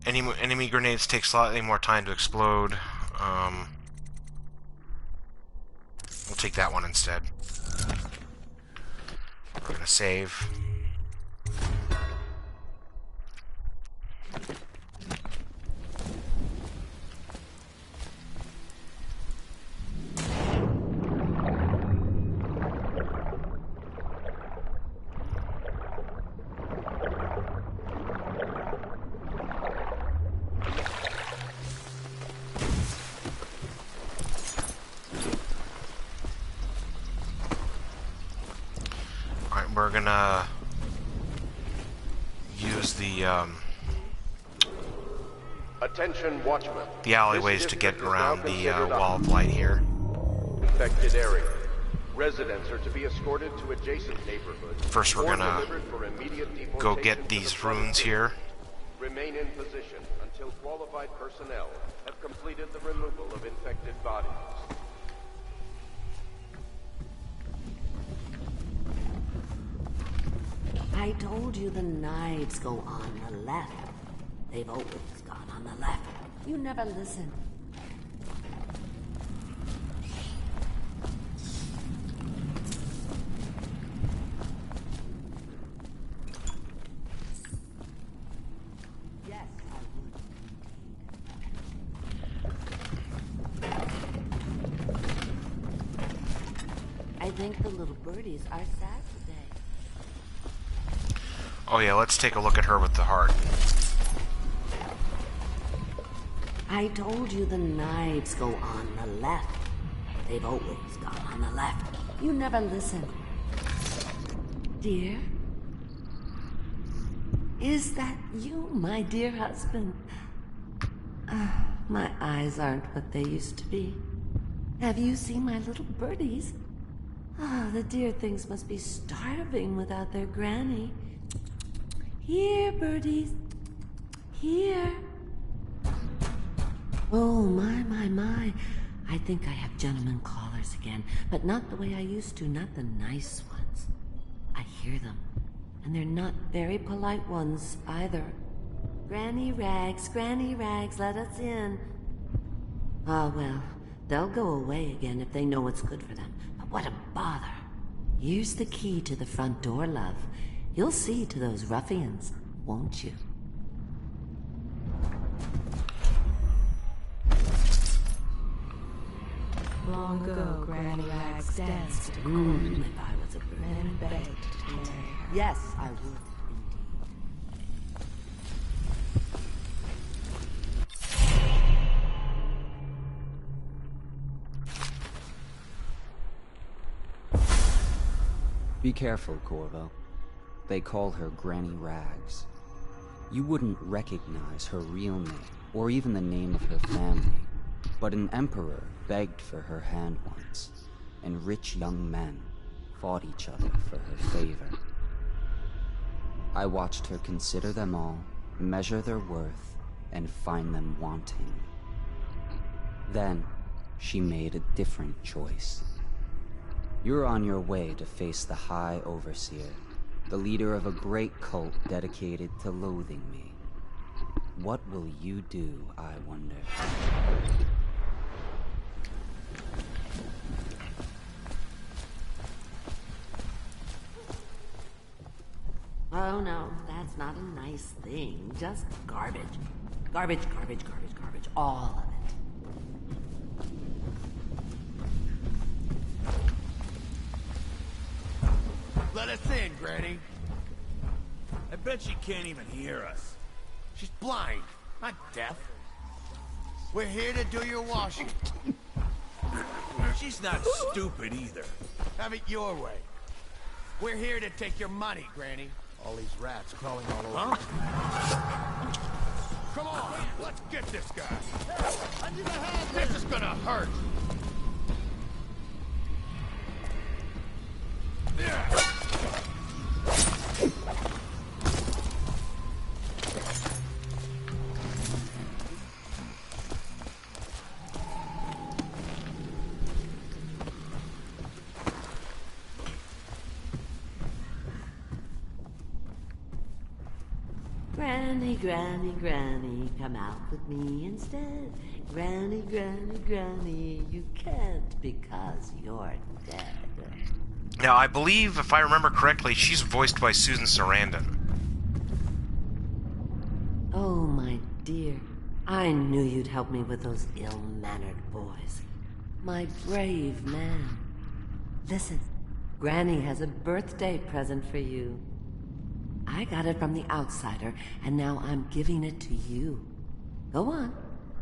Enemy grenades take slightly more time to explode. We'll take that one instead. We're gonna save. We're gonna use the Attention Watchmen. the alleyways to get around the wall of light here. Infected area. Residents are to be escorted to adjacent neighborhoods. First, we're or gonna delivered for immediate go deportation get to the these front runes gate. here. Remain in position until qualified personnel have completed the removal of infected bodies. I told you the knives go on the left. They've always gone on the left. You never listen. Yes, I would. I think the little birdies are sad today. Oh yeah, let's take a look at her with the heart. I told you the knives go on the left. They've always gone on the left. You never listen. Dear? Is that you, my dear husband? My eyes aren't what they used to be. Have you seen my little birdies? The dear things must be starving without their granny. Here, birdies. Here. Oh, my. I think I have gentlemen callers again, but not the way I used to, not the nice ones. I hear them, and they're not very polite ones, either. Granny Rags, let us in. Ah, well, they'll go away again if they know what's good for them. But what a bother. Here's the key to the front door, love. You'll see to those ruffians, won't you? Long ago, Granny Rags danced to If I was a bird. and begged to marry her. Yes, I would, indeed. Be careful, Corvo. They call her Granny Rags. You wouldn't recognize her real name, or even the name of her family, but an emperor begged for her hand once, and rich young men fought each other for her favor. I watched her consider them all, measure their worth, and find them wanting. Then, she made a different choice. You're on your way to face the High Overseer, the leader of a great cult dedicated to loathing me. What will you do, I wonder? Oh no, that's not a nice thing. Just garbage. Garbage, garbage, garbage, garbage. All of it. Let us in, Granny. I bet she can't even hear us. She's blind, not deaf. We're here to do your washing. She's not stupid either. Have it your way. We're here to take your money, Granny. All these rats crawling all over. Huh? Come on, let's get this guy. This is gonna hurt. Granny, Granny, Granny, come out with me instead. Granny, Granny, Granny, you can't because you're dead. Now, I believe, if I remember correctly, she's voiced by Susan Sarandon. Oh, my dear. I knew you'd help me with those ill-mannered boys. My brave man. Listen, Granny has a birthday present for you. I got it from the outsider, and now I'm giving it to you. Go on.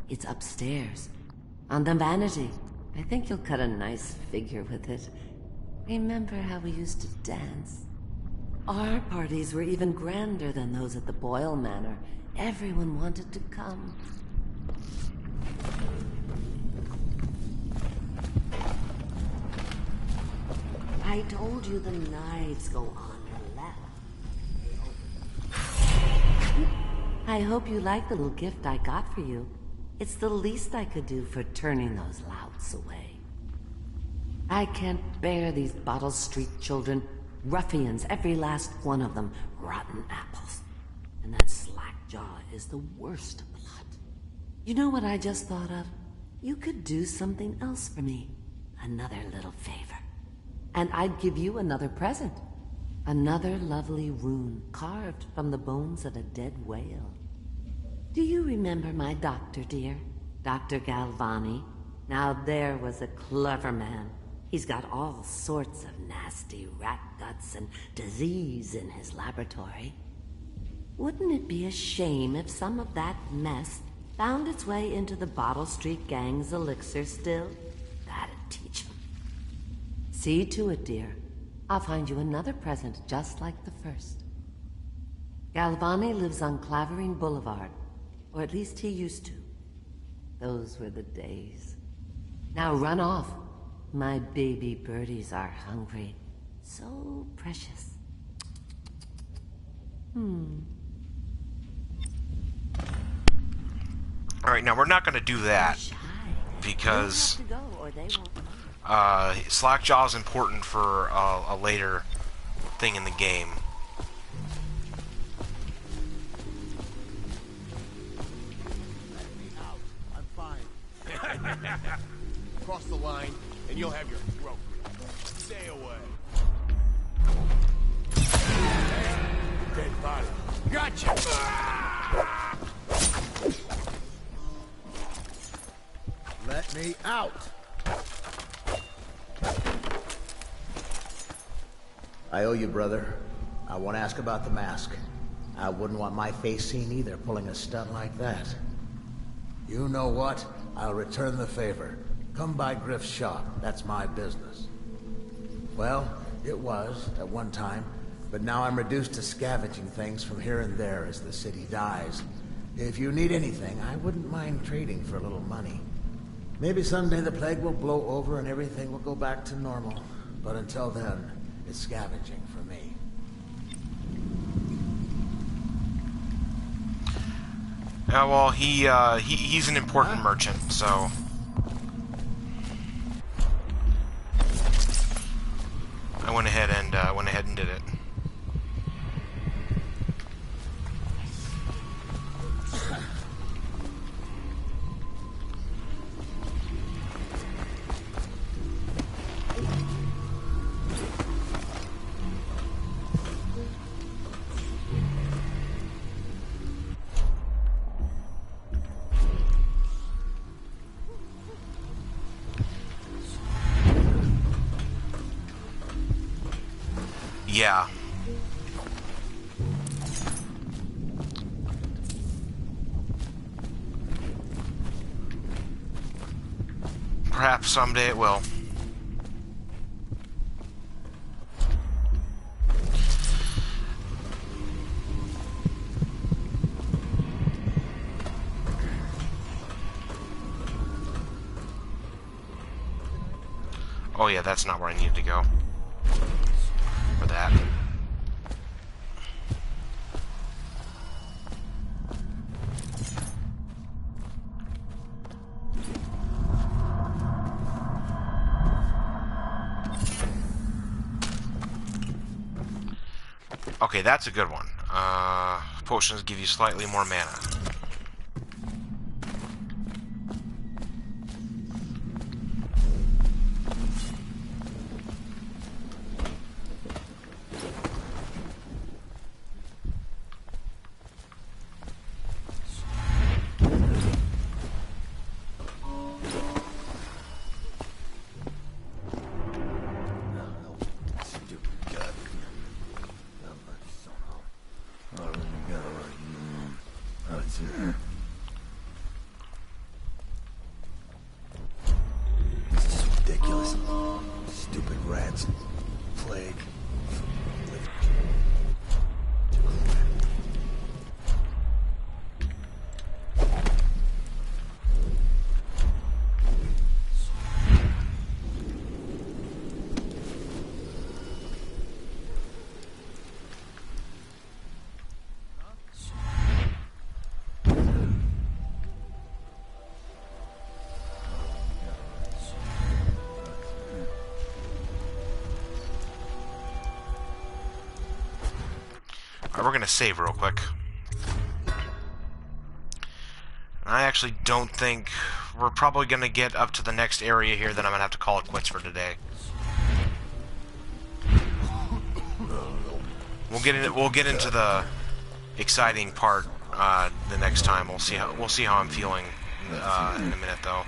It's upstairs. On the vanity. I think you'll cut a nice figure with it. Remember how we used to dance? Our parties were even grander than those at the Boyle Manor. Everyone wanted to come. I told you the knives go on the left. I hope you like the little gift I got for you. It's the least I could do for turning those louts away. I can't bear these Bottle Street children. Ruffians, every last one of them. Rotten apples. And that Slackjaw is the worst of the lot. You know what I just thought of? You could do something else for me. Another little favor. And I'd give you another present. Another lovely rune carved from the bones of a dead whale. Do you remember my doctor, dear? Dr. Galvani? Now there was a clever man. He's got all sorts of nasty rat guts and disease in his laboratory. Wouldn't it be a shame if some of that mess found its way into the Bottle Street Gang's elixir still? That'd teach him. See to it, dear. I'll find you another present just like the first. Galvani lives on Clavering Boulevard, or at least he used to. Those were the days. Now run off. My baby birdies are hungry. So precious. Alright, now we're not going to do that, because Slackjaw is important for a later thing in the game. I'm fine. Cross the line, and you'll have your throat. Stay away. Dead body. Gotcha! Let me out. I owe you, brother. I won't ask about the mask. I wouldn't want my face seen either, pulling a stunt like that. You know what? I'll return the favor. Come by Griff's shop. That's my business. Well, it was, at one time, but now I'm reduced to scavenging things from here and there as the city dies. If you need anything, I wouldn't mind trading for a little money. Maybe someday the plague will blow over and everything will go back to normal. But until then, it's scavenging for me. Well, he's an important merchant, so... I went ahead and did it. Yeah. Perhaps someday it will. Oh yeah, that's not where I needed to go. For that. Okay, that's a good one. Potions give you slightly more mana. It's just ridiculous. Stupid rats. Plague. Alright, we're gonna save real quick. I actually don't think we're probably gonna get up to the next area here, then I'm gonna have to call it quits for today. We'll get into the exciting part the next time. We'll see how I'm feeling in a minute though.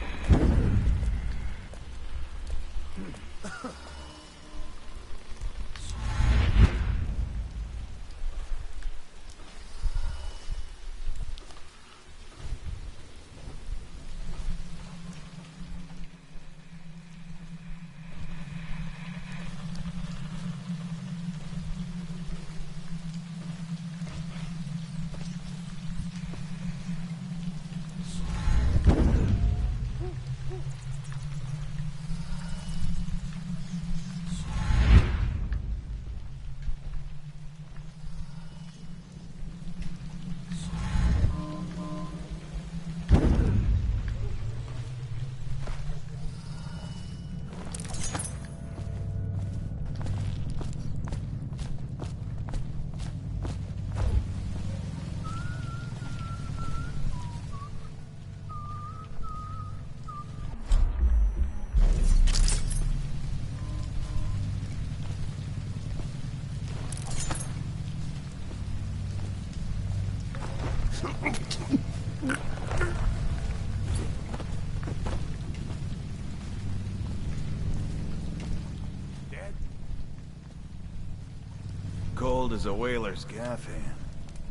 was a whaler's gaff hand.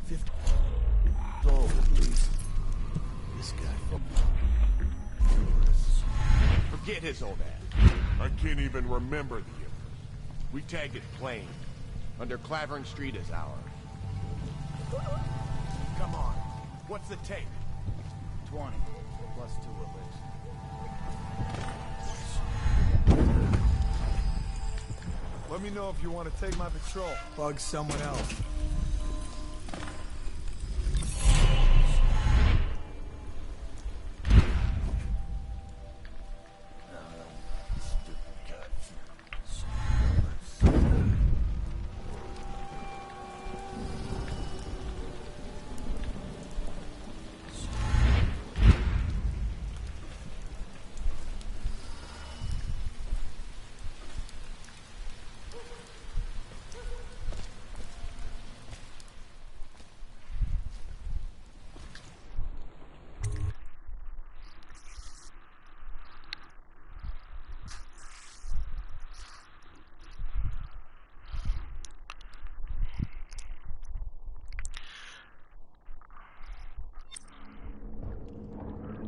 50 old at least. This guy. Forget his old ass. I can't even remember the year. We tagged it plain. Under Clavering Street is ours. Come on. What's the take? 20. Plus 2 at least. Let me know if you want to take my patrol. Bug someone else.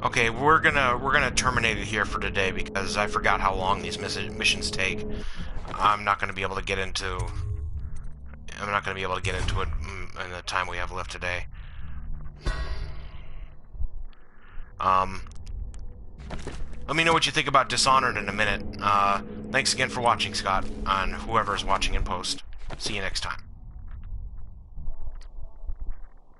Okay, we're gonna terminate it here for today because I forgot how long these missions take. I'm not gonna be able to get into it in the time we have left today. Let me know what you think about Dishonored in a minute. Thanks again for watching, Scott, and whoever is watching in post. See you next time.